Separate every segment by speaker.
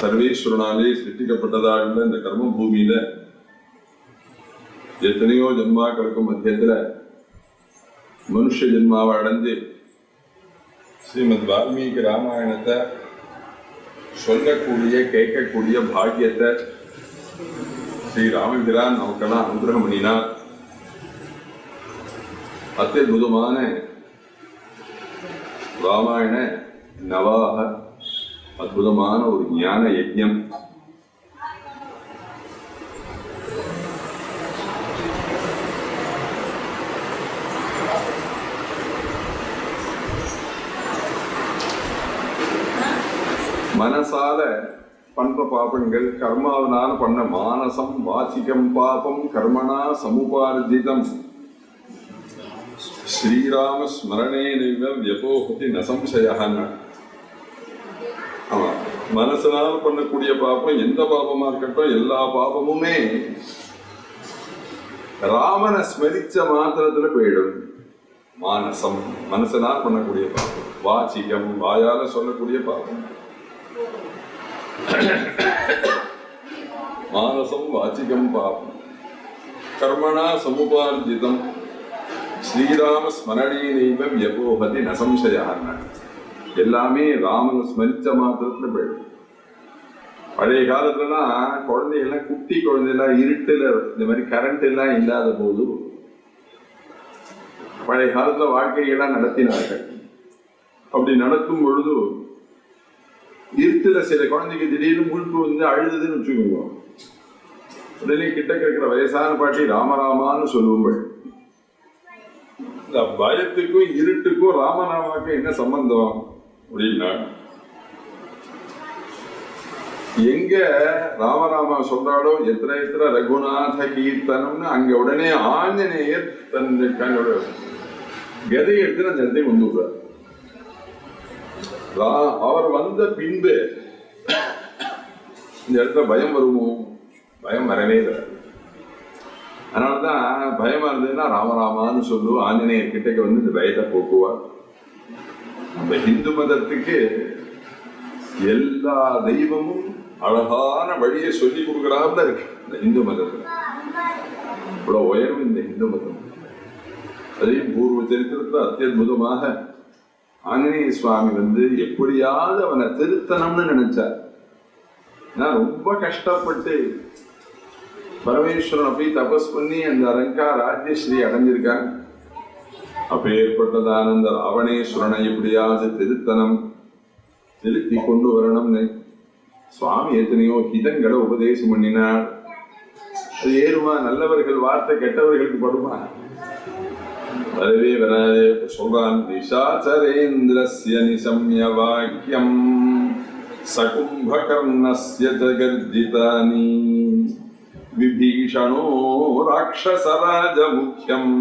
Speaker 1: சர்வேஸ்வரனாலே சிருஷ்டிக்கப்பட்டதாக இந்த கர்ம பூமியில எத்தனையோ ஜென்மாக்களுக்கும் மத்தியத்துல மனுஷ ஜென்மாவை அடைஞ்சு ஸ்ரீமத் வால்மீகி ராமாயணத்தை சொல்லக்கூடிய கேட்கக்கூடிய பாக்கியத்தை ஸ்ரீ ராமபிரான் நமக்கெல்லாம் அனுகிரகம் பண்ணினார். அத்தியுதமான ராமாயண நவாக அற்புதமான ஒரு ஞான யஜ்ஞம். மனசால பண்ற பாபங்கள், கர்மாவனால பண்ண மானசம் வாசிகம் பாபம் கர்மணா சமுபார்ஜிதம் ஸ்ரீராம ஸ்மரணே வியபோகதி நசம்சயன்னு. ஆமா, மனசனால பண்ணக்கூடிய பாபம் எந்த பாபமா இருக்கட்டும், எல்லா பாபமுமே ராமனை ஸ்மரிச்ச மாத்திரத்துல போயிடும். மானசம் மனசனால் பண்ணக்கூடிய பாபம், வாசிகம் வாயால சொல்லக்கூடிய பாபம், மானசம் வாச்சிகம் பாபம் கர்மணா சமுபார்ஜிதம் ஸ்ரீராம ஸ்மரணீனைவ வியபோகதி நசம்சயான்னு. எல்லாமே ராமனை ஸ்மரிச்ச மாத்திரத்துல போயிடும். பழைய காலத்துலலாம் குழந்தைகள்லாம், குட்டி குழந்தைலாம் இருட்டுல இந்த மாதிரி கரண்ட் எல்லாம் இல்லாத போது பழைய காலத்துல வாழ்க்கையெல்லாம் நடத்தினார்கள். அப்படி நடத்தும் பொழுது இருட்டுல சில குழந்தைக்கு திடீர்னு முழுப்பு வந்து அழுதுன்னு வச்சுக்கோங்க, உடனே கிட்ட இருக்கிற வயசான பாட்டி ராமராமான்னு சொல்லுவோம். இந்த பயத்துக்கும் இருட்டுக்கும் ராமராமாவுக்கும் என்ன சம்பந்தம் அப்படின்னா, எங்க ராமராமா சொல்றாளோ எத்தனை எத்தனை ரகுநாத கீர்த்தனம்னு அங்க உடனே ஆஞ்சநேயர் தன்னோட கதை எடுத்து அந்த இடத்தை கொண்டு விடுறார். அவர் வந்த பின்பு இந்த இடத்துல பயம் வருமோ? பயம் வரவே இல்லை. அதனாலதான் பயமா இருந்ததுன்னா ராமராமான்னு சொல்லு, ஆஞ்சநேயர் கிட்டக்கு வந்து இந்த பயத்தை போக்குவார். நம்ம இந்து மதத்துக்கு எல்லா தெய்வமும் அழகான வழியை சொல்லி கொடுக்கறாம இருக்கு இந்த இந்து மதத்துல. இவ்வளவு உயர்வு இந்த இந்து மதம். அதையும் பூர்வ சரித்திரத்துல அத்தியுதமாக ஆஞ்சநேய சுவாமி வந்து எப்படியாவது அவனை திருத்தனம்னு நினைச்சார். நான் ரொம்ப கஷ்டப்பட்டு பரமேஸ்வரனை போய் தபஸ் பண்ணி அந்த அரங்கா ராஜ்யஸ்ரீ அடைஞ்சிருக்காங்க. அப்ப ஏற்பட்டதான அந்த ராவணேஸ்வரனை எப்படியாவது திருத்தனம் திருத்தி கொண்டு வரணும்னு சுவாமி எத்தனையோ ஹிதங்களை உபதேசம் பண்ணினார். அது ஏறுமா? நல்லவர்கள் வார்த்தை கெட்டவர்களுக்கு படுமா? வரவே வராது. சொல்றான், நிஷாச்சரேந்திரஸ்ய நிசம்ய வாக்கியம் சகும்பகர்ணஸ்ய ஜகர்ஜிதானி விபீஷணோ ராட்சசராஜ முக்கியம்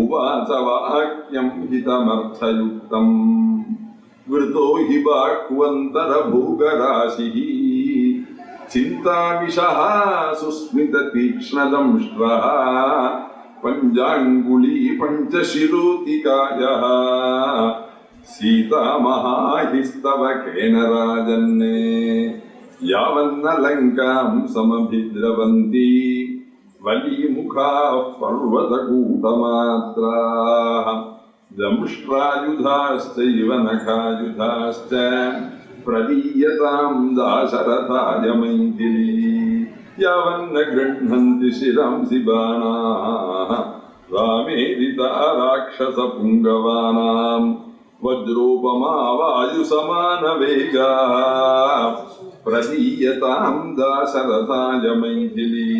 Speaker 1: உவாச வாக்கியம் ஹிதமர்த்தயுக்தம் விருதோ ஹி பாக்வந்தர பூகராசிஹி சிந்தாவிஷஹ சுஸ்மித தீக்ஷ்ணதம்ஷ்ட்ரஹ பஞ்சாங்குலி பஞ்சசிரோதிகாயஹ சீதா மகாஹிஸ்தவ கேன ராஜன்னே யாவன்ன லங்காம் சமபித்ரவந்தி வலிமுகாः பர்வதகூடமாத்ராः தம்ஷ்ட்ராயுதாஸ்சைவ நகாயுதாஸ்ச பிரதீயதாம் தாசரதாய மைதிலி யாவன்ன கிருண்ணந்தி சிராம்சி பாணாः ராமேதிதா ராட்சச புங்கவானாம் வஜ்ரோபமா வாயுசமான வேகாः பிரதீயதாம் தாசரதாய மைதிலி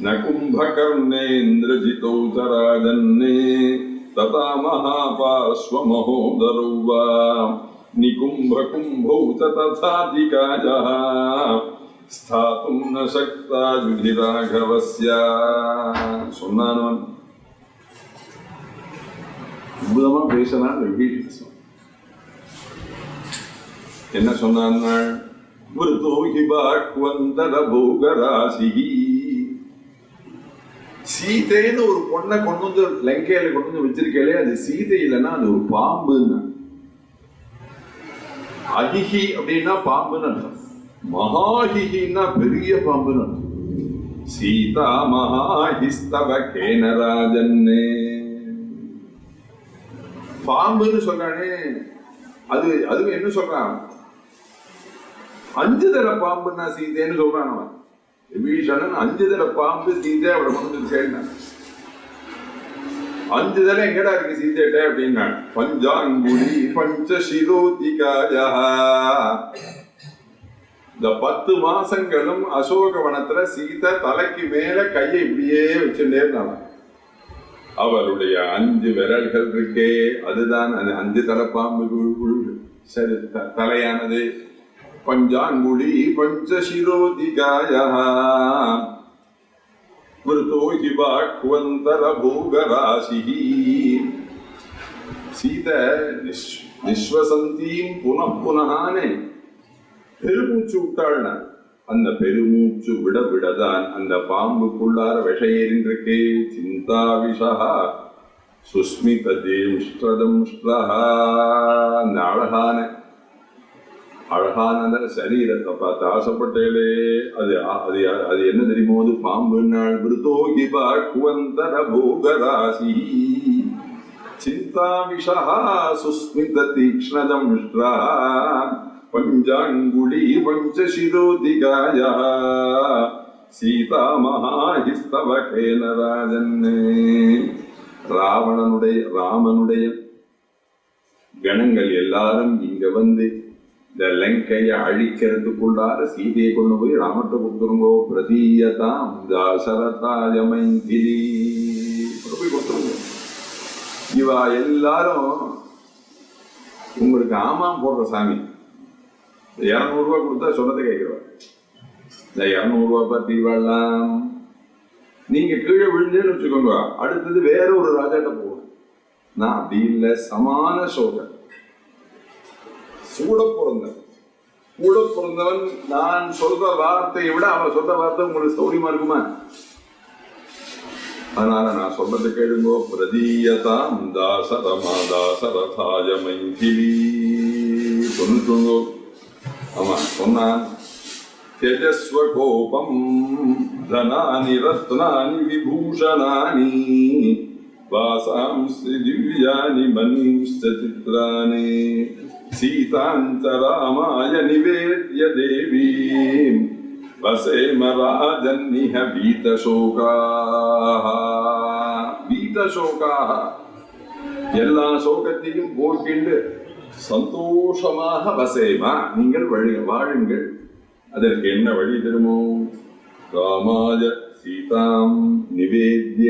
Speaker 1: ந கும்பகர்ணேந்திரஜிதோ ச ராஜன்னே ததா மகாபாஸ்வமஹோதரோ வா நிகும்பகும்பௌ ச ததாதிகாயः ஸ்தாதும் ந சக்தா யுதிராகவஸ்ய. சொன்னான், அற்புதமா பேசினான் விபீஷணன். என்ன சொன்னான்? விருதோ ஹி பாக்வந்தர பூகராசிஹி. சீதைன்னு ஒரு பொண்ணை கொண்டு வந்து லங்கையில கொண்டு வந்து வச்சிருக்கே, அது சீதை இல்லைன்னா அது ஒரு பாம்புன்னு. அகிஹி அப்படின்னா பாம்புன்னு அர்த்தம். மகாஹிஹின்னா பெரிய பாம்புன்னு. சீதா மகாஹிஸ்தவ கேனராஜன்னே. பாம்புன்னு சொல்றானே, அதுவும் என்ன சொல்றான்? 5 தர பாம்புன்னா சீதைன்னு சொல்றான் அவன். விபீஷணன் 5 தர பாம்பு சீதை அவரை கொண்டு சேர்ந்தான். 5 தலை எங்கடா இருக்கு சீதைட்ட அப்படின்னா, பஞ்சாங்குடி பஞ்சசிரோதிகாயா. இந்த 10 மாசங்களும் அசோகவனத்துல சீதை தலைக்கு மேல கையை இப்படியே வச்சுட்டே இருந்தாங்க. அவருடைய 5 விரல்கள் இருக்கே, அதுதான் அது 5 தலை பாம்பு சரி தலையானது. பஞ்சாங்குடி பஞ்சசிரோதிகாயா விருத்தோஹி பாக்வந்தர பூகராசிஹி. சீதை நிஸ்வசந்தீம் புனப்புனஹானே பெருமூச்சு விட்டாள்னா, அந்த பெருமூச்சு விடதான் அந்த பாம்புக்குள்ளார விஷயேறின்றிருக்கே. சிந்தா விஷா சுஸ்மித தேம்ஸ்ட்ரதம்ஸ்ட்ரஹா. அந்த அழகான சரீரத்தை பார்த்து ஆசைப்பட்டேளே, அது அது அது என்ன தெரியுமோ? அது பாம்பு நாள். விருத்தோகி பாக்வந்தர பூகராசி. சிந்தா விஷா சுஸ்மித தீக்ஷ்ணதம்ஸ்ட்ரஹா. பஞ்சாங்குடி பஞ்சசிரோதிகாயா சீதா மகாஹிஸ்தவ கேனராஜன்னே. ராமனுடைய கணங்கள் எல்லாரும் இங்க வந்து இந்த லங்கையை அழிக்கிறதுக்குள்ளார சீதையை கொண்டு போய் ராமத்தை கொடுத்துருங்கோ. பிரதீயதாம் தாசரதாய மைதிலி போய் கொடுத்துருங்க. இவா எல்லாரும் உங்களுக்கு ஆமாம் போடுற சாமி. 200 ரூபாய் கொடுத்தா சொன்னதை கேட்கிறவா. இந்த 200 ரூபாய் பற்றி வாழலாம். நீங்க கீழே விழுந்தேன்னு வச்சுக்கோங்க, அடுத்தது வேற ஒரு ராஜாட்ட போகணும். நான் அப்படி இல்லை, சமான சோகன். கூட பிறந்தவன் நான் சொல்ற வார்த்தையை விட அவன் சொல்ற வார்த்தை உங்களுக்கு சௌரியமா இருக்குமா? அதனால நான் சொல்றது கேளுங்கோ. பிரதீயதாம் தாசரதாய மைதிலி சொல்லுங்கோ. ஆமா சொன்னான். தேஜஸ்வ கோபம் தனானி ரத்னானி விபூஷணானி வாசாம்சி திவ்யானி மணிம்ஸ்ச சித்ராணி சீதாஞ்ச ராமாய நிவேத்ய தேவீம் வசேம ராஜன்னிஹ வீதசோகாஹ. வீதசோகாஹ எல்லா சோகத்தையும் போக்கிண்டு சந்தோஷமாக வசேமா நீங்கள் வாழுங்கள். அதற்கு என்ன வழி தெரியுமோ? ராமாய சீதாம் நிவேத்ய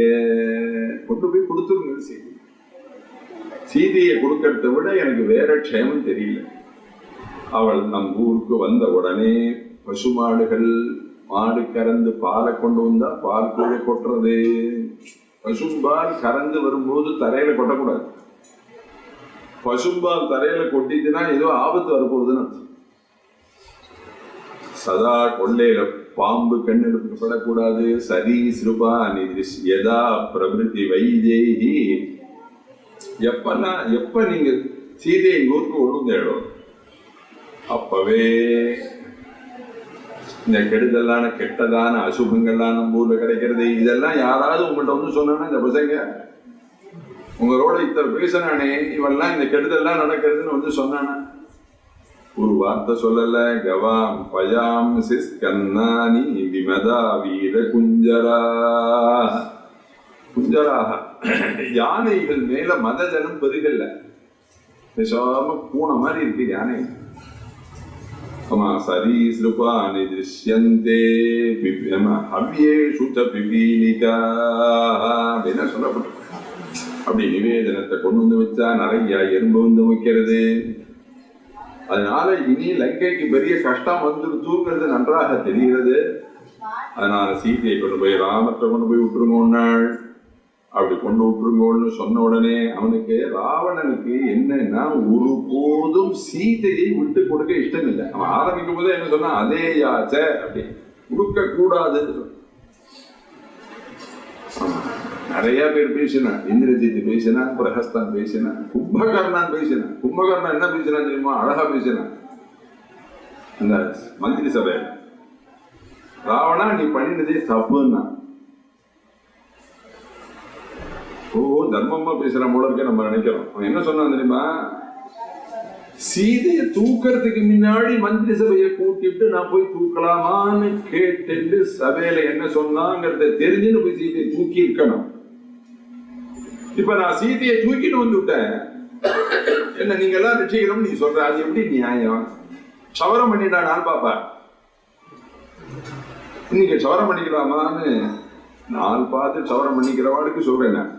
Speaker 1: கொண்டு போய் கொடுத்துருங்க. சீதையை கொடுக்கறத விட எனக்கு வேற க்ஷேமம் தெரியல. அவள் நம் ஊருக்கு வந்த உடனே பசுமாடுகள் மாடு கறந்து பாலை கொண்டு வந்தா பால் கீழே கொட்டுறது. பசும்பால் கறந்து வரும்போது தரையில கொட்டக்கூடாது. பசும்பால் தரையில கொட்டிச்சுன்னா ஏதோ ஆபத்து வரப்போகுதுன்னு அர்த்தம். சதா கொள்ளையில பாம்பு கண்ணெடுக்கப்படக்கூடாது. சரி சிறுபா எதா பிரபிருத்தி வைதேகி. எப்ப நீங்க சீதையை எங்க ஊருக்கு ஒழுங்கு தேடும், அப்பவே இந்த கெடுதலான கெட்டதான அசுபங்கள்லாம் நம்ம ஊர்ல கிடைக்கிறது. இதெல்லாம் யாராவது உங்கள்கிட்ட வந்து சொன்னா, இந்த பசங்க உங்களோட இத்தனை பேசினானே இவெல்லாம் இந்த கெடுதல்லாம் நடக்கிறதுன்னு வந்து சொன்னானா? ஒரு வார்த்தை சொல்லல. கவாம் பயாம் சிஸ்கன்னானி விமதா வீர குஞ்சராக. யானைகள் மேல மதஜனம் பெருகல்ல, பேசாம பூனை மாதிரி இருக்கு யானை. ஆமா சரீஸ்ருபானி திருஷ்யந்தே ஹவ்யேஷு ச பிபீலிகா அப்படின்னு சொல்லப்பட்டு. அப்படி நிவேதனத்தை கொண்டு வந்து வச்சா நிறைய எறும்பு வந்து வைக்கிறது. அதனால இனி லங்கைக்கு பெரிய கஷ்டம் வந்துருச்சுங்கிறது நன்றாக தெரிகிறது. அதனால சீதையை கொண்டு போய் ராமத்தை கொண்டு போய் விட்டுருங்கோன்னாள். அப்படி கொண்டு விட்டுருங்கோன்னு சொன்ன உடனே அவனுக்கு ராவணனுக்கு என்னன்னா ஒரு போதும் சீதையை விட்டு கொடுக்க இஷ்டம் இல்லை. அவன் ஆரம்பிக்கும் போதே என்ன சொன்னா, அதே யாச்ச அப்படி கொடுக்க கூடாதுன்னு சொன்ன. நிறைய பேர் பேசினான். இந்திரஜித் பேசினான், பிரகஸ்தான் பேசினான், கும்பகர்ணான் பேசினான். கும்பகர்ணன் என்ன பேசினான் தெரியுமா? அழகா பேசினான். இந்த மந்திரி சபை, ராவணா நீ பண்ணினதே தப்புன்னா, தர்மமா பேசுற போல இருக்க நம்ம நினைக்கிறோம். அவன் என்ன சொன்னான் தெரியுமா? சீதையை தூக்கிறதுக்கு முன்னாடி மந்திரி சபையை கூட்டிட்டு நான் போய் தூக்கலாமான்னு கேட்டு சபையில என்ன சொன்னாங்கிறத தெரிஞ்சுன்னு போய் சீதையை தூக்கி இருக்கணும். இப்ப நான் சீதையை தூக்கிட்டு வந்து விட்டேன், என்ன நீங்க எல்லாம் ரட்சிக்கிறோம் நீ சொல்ற, அது எப்படி நியாயம்? சவரம் பண்ணிட்டா நாள் பாப்பா, இன்னைக்கு சவரம் பண்ணிக்கலாமான்னு நாள் பார்த்து சவரம் பண்ணிக்கிறவாளுக்கு சொல்றேன்.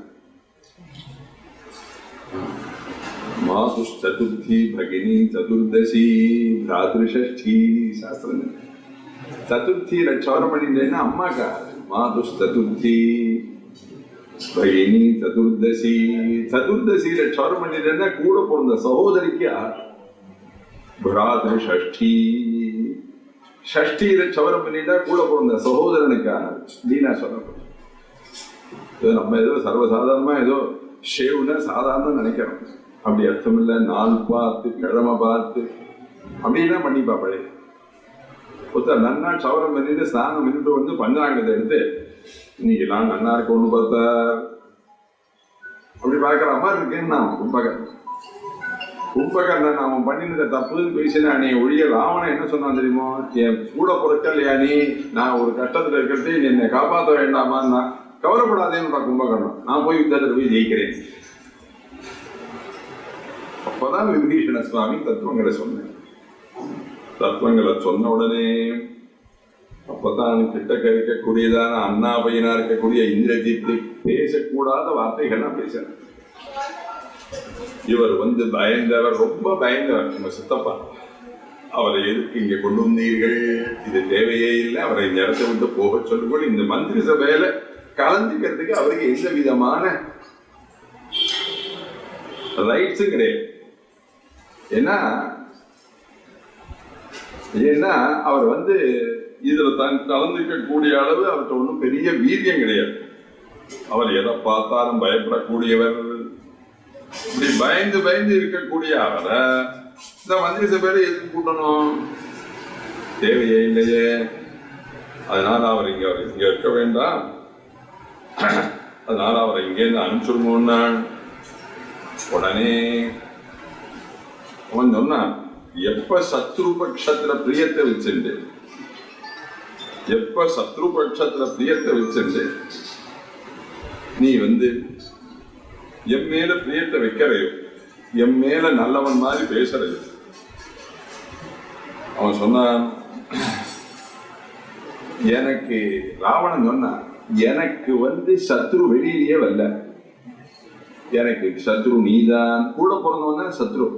Speaker 1: மாது சதுர்த்தி பகினி சதுர்தசி பிராத்ருஷ்டி சாஸ்திரம். சதுர்த்தி சவரம் பண்ணிட்டேன்னா அம்மாக்கா. மாது சதுர்த்தி பகினி சதுர்தசி, சதுர்தசியில சவரம் பண்ணிட்டேன்னா கூட பிறந்த சகோதரிக்கு. பிராத்ருஷ்டி ஷஷ்டியில சவரம் பண்ணிட்டா கூட பிறந்த சகோதரனுக்கான நீனா சொல்லப்படும். நம்ம ஏதோ சர்வசாதாரணமா ஏதோ ஷேவ்னா சாதாரண நினைக்கிறோம். அப்படி அர்த்தம் இல்லை. நாள் பார்த்து கிழமை பார்த்து அப்படிலாம் பண்ணி பாப்பழே. ஒருத்தர் நன்னா சவரம் பண்ணிட்டு ஸ்நானம் பண்ணிட்டு வந்து பஞ்சாங்கத்தை எடுத்து இன்னைக்கு நான் நன்னா இருக்க ஒண்ணு பார்த்தா அப்படி பார்க்கற மாதிரி இருக்கேன்னு நான் கும்பகர்ணன் அவன் பண்ணினத தப்புன்னு பேசினா நீ ஒழிய ராவணன் என்ன சொன்னான் தெரியுமோ? என் கூட பொறுக்கலையா நீ, நான் ஒரு கஷ்டத்துல இருக்கிறது என்னை காப்பாற்ற வேண்டாமான்னா, கவலைப்படாதேன்னு கும்பகர்ணன், நான் போய் யுத்தத்தில் போய் ஜெயிக்கிறேன். அப்பதான் விபீஷண சுவாமி தத்துவங்களை சொன்னேன். தத்துவங்களை சொன்ன உடனே அப்பதான் கிட்டக்க இருக்கக்கூடியதான அண்ணா பையனா இருக்கக்கூடிய இந்திரஜித்து பேசக்கூடாத வார்த்தைகள்லாம் பேசுறேன். இவர் வந்து பயந்தவர், ரொம்ப பயந்தவர். நம்ம சித்தப்பா, அவரை எதுக்கு இங்க கொண்டு வந்தீர்கள்? இது தேவையே இல்லை, அவரை இந்த இடத்தை விட்டு போக சொல்லுங்கள். இந்த மந்திரி சபையில கலந்துக்கிறதுக்கு அவருக்கு எந்த விதமான ரைட்ஸும் கிடையாது. ஏன்னா அவர் வந்து இதுல தான் கலந்துக்க கூடிய அளவு அவர்கிட்ட ஒன்றும் பெரிய வீரியம் கிடையாது. அவர் எதை பார்த்தாலும் பயப்படக்கூடியவர். இப்படி பயந்து பயந்து இருக்கக்கூடிய அவரை இந்த மந்திரி சபையில எதுக்கு கூட்டணும்? தேவையே இல்லையே. அதனால அவர் இங்க இருக்க வேண்டாம், அதனால அவரை இங்கேருந்து அனுப்பிச்சுடுமோன்னா உடனே அவன் சொன்னான், எப்ப சத்ரு பட்சத்துல பிரியத்தை வச்சுண்டு நீ வந்து என் மேல பிரியத்தை வைக்கிறையோ, என் மேல நல்லவன் மாதிரி பேசுறையோ. அவன் சொன்னான், எனக்கு ராவணன் சொன்னான், எனக்கு வந்து சத்ரு வெளியிலேயே வரல, எனக்கு சத்ரு நீதான், கூட பிறந்தவன் சத்ரு.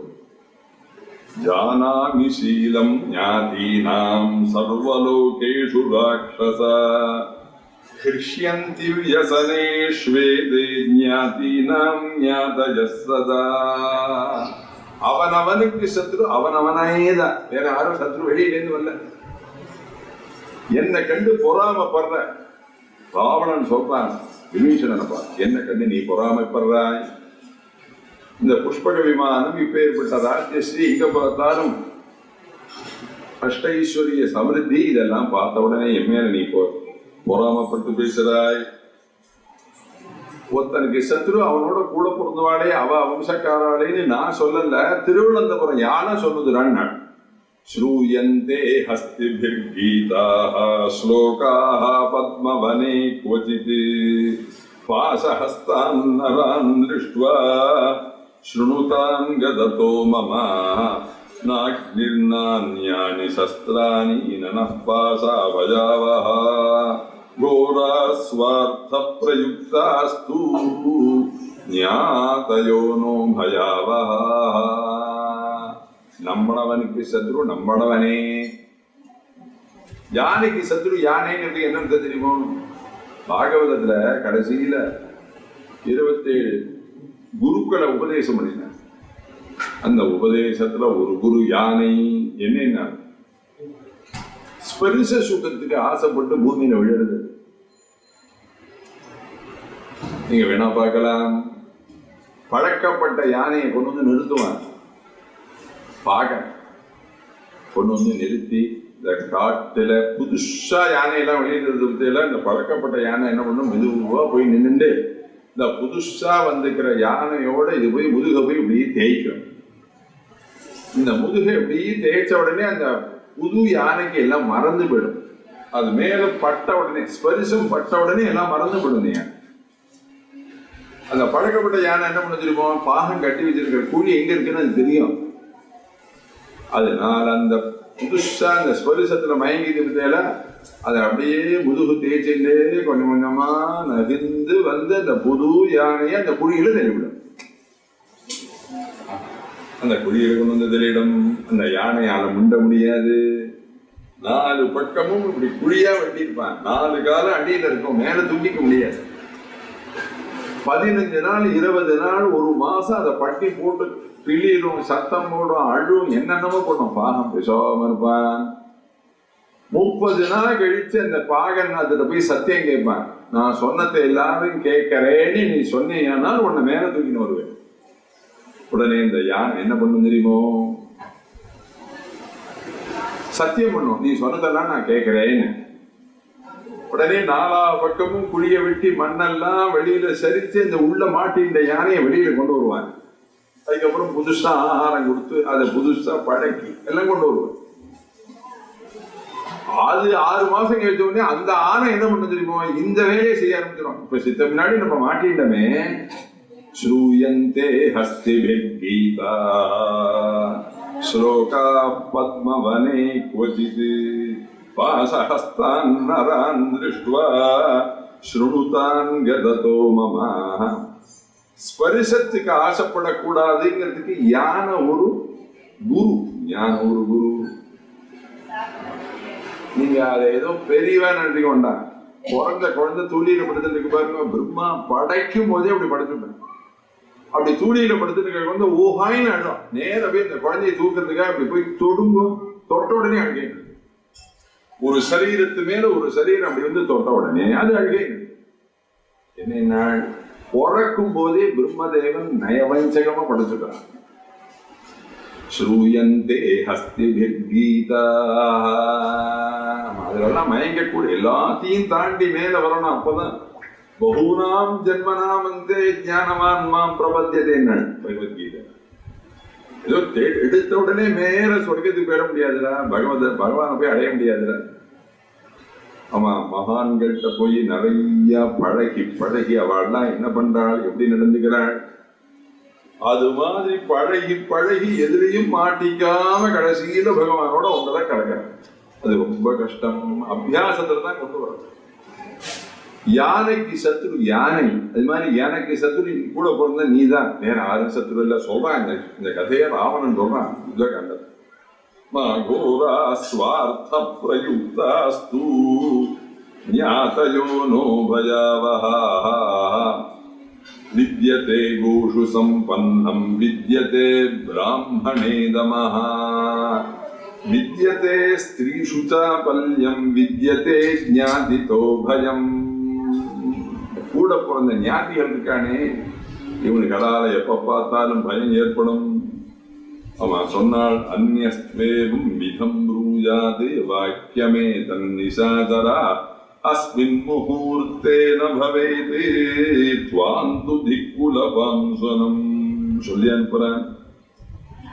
Speaker 1: ஜானாமி சீலம் ஞாதீனாம் சர்வலோகேஷு ராக்ஷசா ஹிருஷ்யந்தி வியசனேஷ்வேதே ஞாதீனாம் ஞாதயஸ் சதா. அவனவனுக்கு சத்ரு அவனவனேதான், வேற யாரும் சத்ரு வெளியிலேருந்து வரல. என்னை கண்டு பொறாமப்படுற ராவணன் சொல்றான் விபீஷணனப்பா, என்ன கண்டு நீ பொறாமைப்படுறாய்? இந்த புஷ்பக விமானம் இப்ப ஏற்பட்ட ராஜ்யஸ்ரீ இங்க பார்த்தாலும் அஷ்டைஸ்வரிய சமிருத்தி இதெல்லாம் பார்த்த உடனே என் மேல நீ பொறாமப்பட்டு பேசுறாய். ஒருத்தனுக்கு சத்ரு அவனோட கூட பிறந்தவாளே அவ வம்சக்காராளேன்னு நான் சொல்லல, திருவனந்தபுரம் யானை சொல்லுதுறான். ஸ்ரூயந்தே ஹஸ்திபிர் கீதாஹ ஸ்லோகாஹ பத்மவனே க்வசித் பாசஹஸ்தான் நரான் திருஷ்ட்வா ஸ்ருணுதான் கததோ மம நாக்னிர்நான்யானி சஸ்திராணி நனः பாசாவயாவஹ கோராஸ்வார்த்த பிரயுக்தாஸ்து ஞாதயோனோ பயாவஹ. நம்மளவனுக்கு சத்ரு நம்மளவனே. யானைக்கு சத்ரு யானைங்கிறது என்னன்னு தெரியுமோ? பாகவதத்துல கடைசியில 27 குருக்களை உபதேசம் பண்ணின. அந்த உபதேசத்துல ஒரு குரு யானை என்ன ஸ்பரிச சுகத்துக்கு ஆசைப்பட்டு பூமியில விழுறது. நீங்க வேணா பார்க்கலாம். பழக்கப்பட்ட யானையை கொண்டு வந்து நிறுத்துவான். பாக கொண்டு வந்து நிறுத்தி இந்த காட்டுல புதுசா யானையெல்லாம் வெளியிடுறது இந்த பழக்கப்பட்ட யானை என்ன பண்ணும், மெதுவா போய் நின்றுட்டு இந்த புதுசா வந்துக்கிற யானையோட இது போய் முதுக போய் இப்படியே தேய்க்கும். இந்த முதுகை இப்படியே தேய்ச்ச உடனே அந்த புது யானைக்கு எல்லாம் மறந்து போயிடும். அது மேல பட்ட உடனே, ஸ்பரிசம் பட்ட உடனே எல்லாம் மறந்து போயிடும். அந்த பழக்கப்பட்ட யானை என்ன பண்ணிச்சிருப்போம், பாகம் கட்டி வச்சிருக்கிற குழி எங்க இருக்குன்னு அது தெரியும். அதனால அந்த புதுசா அந்த ஸ்பரிசத்துல மயங்கிட்டு அதை அப்படியே முதுகு தேய்ச்சிட்டு கொஞ்சம் கொஞ்சமா நகிந்து வந்து அந்த புது யானையை அந்த குழியில தெளிவிடும். அந்த குழியில கொண்டு வந்து தெளிவிடும். அந்த யானையால முண்ட முடியாது. 4 பக்கமும் இப்படி குழியா வெட்டியிருப்பான். 4 காலம் அடியில இருக்கும், மேல தூக்கிக்க முடியாது. 15 நாள் 20 நாள் 1 மாசம் அதை பட்டி போட்டு பிளிரும், சத்தம் போடும், அழுவும், என்னென்னமோ போடும். பாகம் பேசாம இருப்பான். 30 நாள் கழிச்சு அந்த பாகன் அதுல போய் சத்தியம் கேட்பான். நான் சொன்னதை எல்லாரும் கேட்கறேன்னு நீ சொன்னீங்கன்னா உன்னை மேல தூக்கின்னு வருவேன். உடனே இந்த யானை என்ன பண்ணும் தெரியுமோ, சத்தியம் பண்ணும், நீ சொன்னதெல்லாம் நான் கேட்கிறேன்னு. உடனே 4 பக்கமும் குழிய வெட்டி மண்ணெல்லாம் வெளியில சரிச்சு இந்த உள்ள மாட்டி இந்த யானையை வெளியில கொண்டு வருவாங்க. அதுக்கப்புறம் புதுசா ஆகாரம் கொடுத்து அதை புதுசா பழக்கி எல்லாம் கொண்டு வருவாங்க. அது 6 மாசம் கழிச்ச உடனே அந்த ஆனை என்ன பண்ண தெரியுமோ, இந்த வேலையை செய்ய ஆரம்பிச்சிடும். இப்ப சித்த முன்னாடி நம்ம மாட்டிட்டோமே, ஸ்ரூயந்தே ஹஸ்திபிர்கீதா ஸ்லோகா பத்மவனே க்வசித் பாசஹஸ்தான் நரான் திருஷ்ட்வா ஸ்ருணுதான் கததோ மம. ஸ்பரிசத்துக்கு ஆசைப்படக்கூடாதுங்கிறதுக்கு யானை ஒரு குரு. ஞான ஒரு குரு. நீங்க அதை ஏதோ பெரியவா நினைக்க வேண்டாம். குழந்தை தூளியில படுத்துட்டு பாருங்க, பிரம்மா படைக்கும் போதே அப்படி படைச்சுட்டேன். அப்படி தூளியில படுத்துட்டு வந்து ஓஹாயின்னு அழும். நேர போய் இந்த குழந்தைய தூக்கிறதுக்காக அப்படி போய் தொடுங்கும். தொட்ட உடனே அழுகை. ஒரு சரீரத்து மேல ஒரு சரீரம் அப்படி வந்து தொட்ட உடனே அது அழுகை. என்ன, பிறக்கும் போதே பிரம்மதேவன் நயவஞ்சகமா படைச்சுட்டான். ஸ்ரூயந்தே ஹஸ்திபிர்கீதா. அதெல்லாம் மயங்கக்கூட எல்லாத்தையும் தாண்டி மேல வரணும். அப்பதான் பகூனாம் ஜென்மனாம் வந்தே ஞானவான் மாம் பிரபத்தியதே பகவத்கீதை. ஏதோ எடுத்த உடனே மேல சொர்க்கத்துக்கு போயிட முடியாதுடா, பகவானை போய் அடைய முடியாதுடா. ஆமா, மகான்கள்கிட்ட போய் நிறைய பழகி அவள்லாம் என்ன பண்றாள், எப்படி நடந்துக்கிறாள், அது மாதிரி பழகி எதிரையும் மாட்டிக்காம கடைசியில பகவானோட ஒன்றதான் கிடக்கிறார். அது ரொம்ப கஷ்டம். அபியாசத்துல தான் கொண்டு வரும். யானைக்கு சத்ரு யானை. அது மாதிரி யானைக்கு சத்ரு கூட பிறந்த நீதான். வேற யாரும் சத்ரு இல்ல. சொல்றான் இந்த கதையை ராவணன் சொல்றான் யுத்தகாண்டத்துல. கோரா ஸ்வார்த்த பிரயுக்தாஸ்து ஞாதயோ நோ பயாவஹா வித்யதே கோஷு சம்பன்னம் வித்யதே பிராமணே தமஹ வித்யதே ஸ்திரீஷு சாபல்யம் வித்யதே ஞாதிதோ பயம். கூட பிறந்த ஞாதிகள் இருக்கானே, இவனுக்கு அதால எப்ப பார்த்தாலும் பயம் ஏற்படும். அவன் சொன்னாள், அந்யஸ்த்வேவும் விதம் ப்ரூயாதே வாக்கியமே தன்னிசாதரா அஸ்மின் முகூர்த்தேன பவேதே த்வாந்து திக்குலபாம்ஸ்வனம். சொல்லி அனுப்புறான்.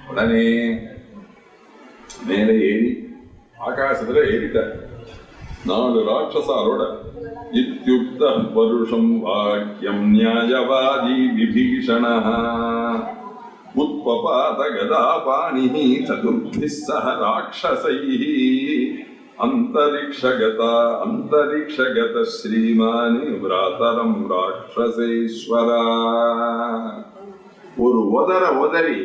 Speaker 1: உடனே மேலே ஏறி ஆகாசத்துல ஏறிட்டார் 4 ராட்சசாரோட. இத்யுக்த பருஷம் வாக்கியம் நியாயவாதி விபீஷணः உத்பபாத கதாபாணிஹி சதுர்பிஸ் சஹ ராட்சசைஹ அந்தரிக்ஷகத ஸ்ரீமானி விராதரம் ராட்சசேஸ்வரா. ஒரு உதறி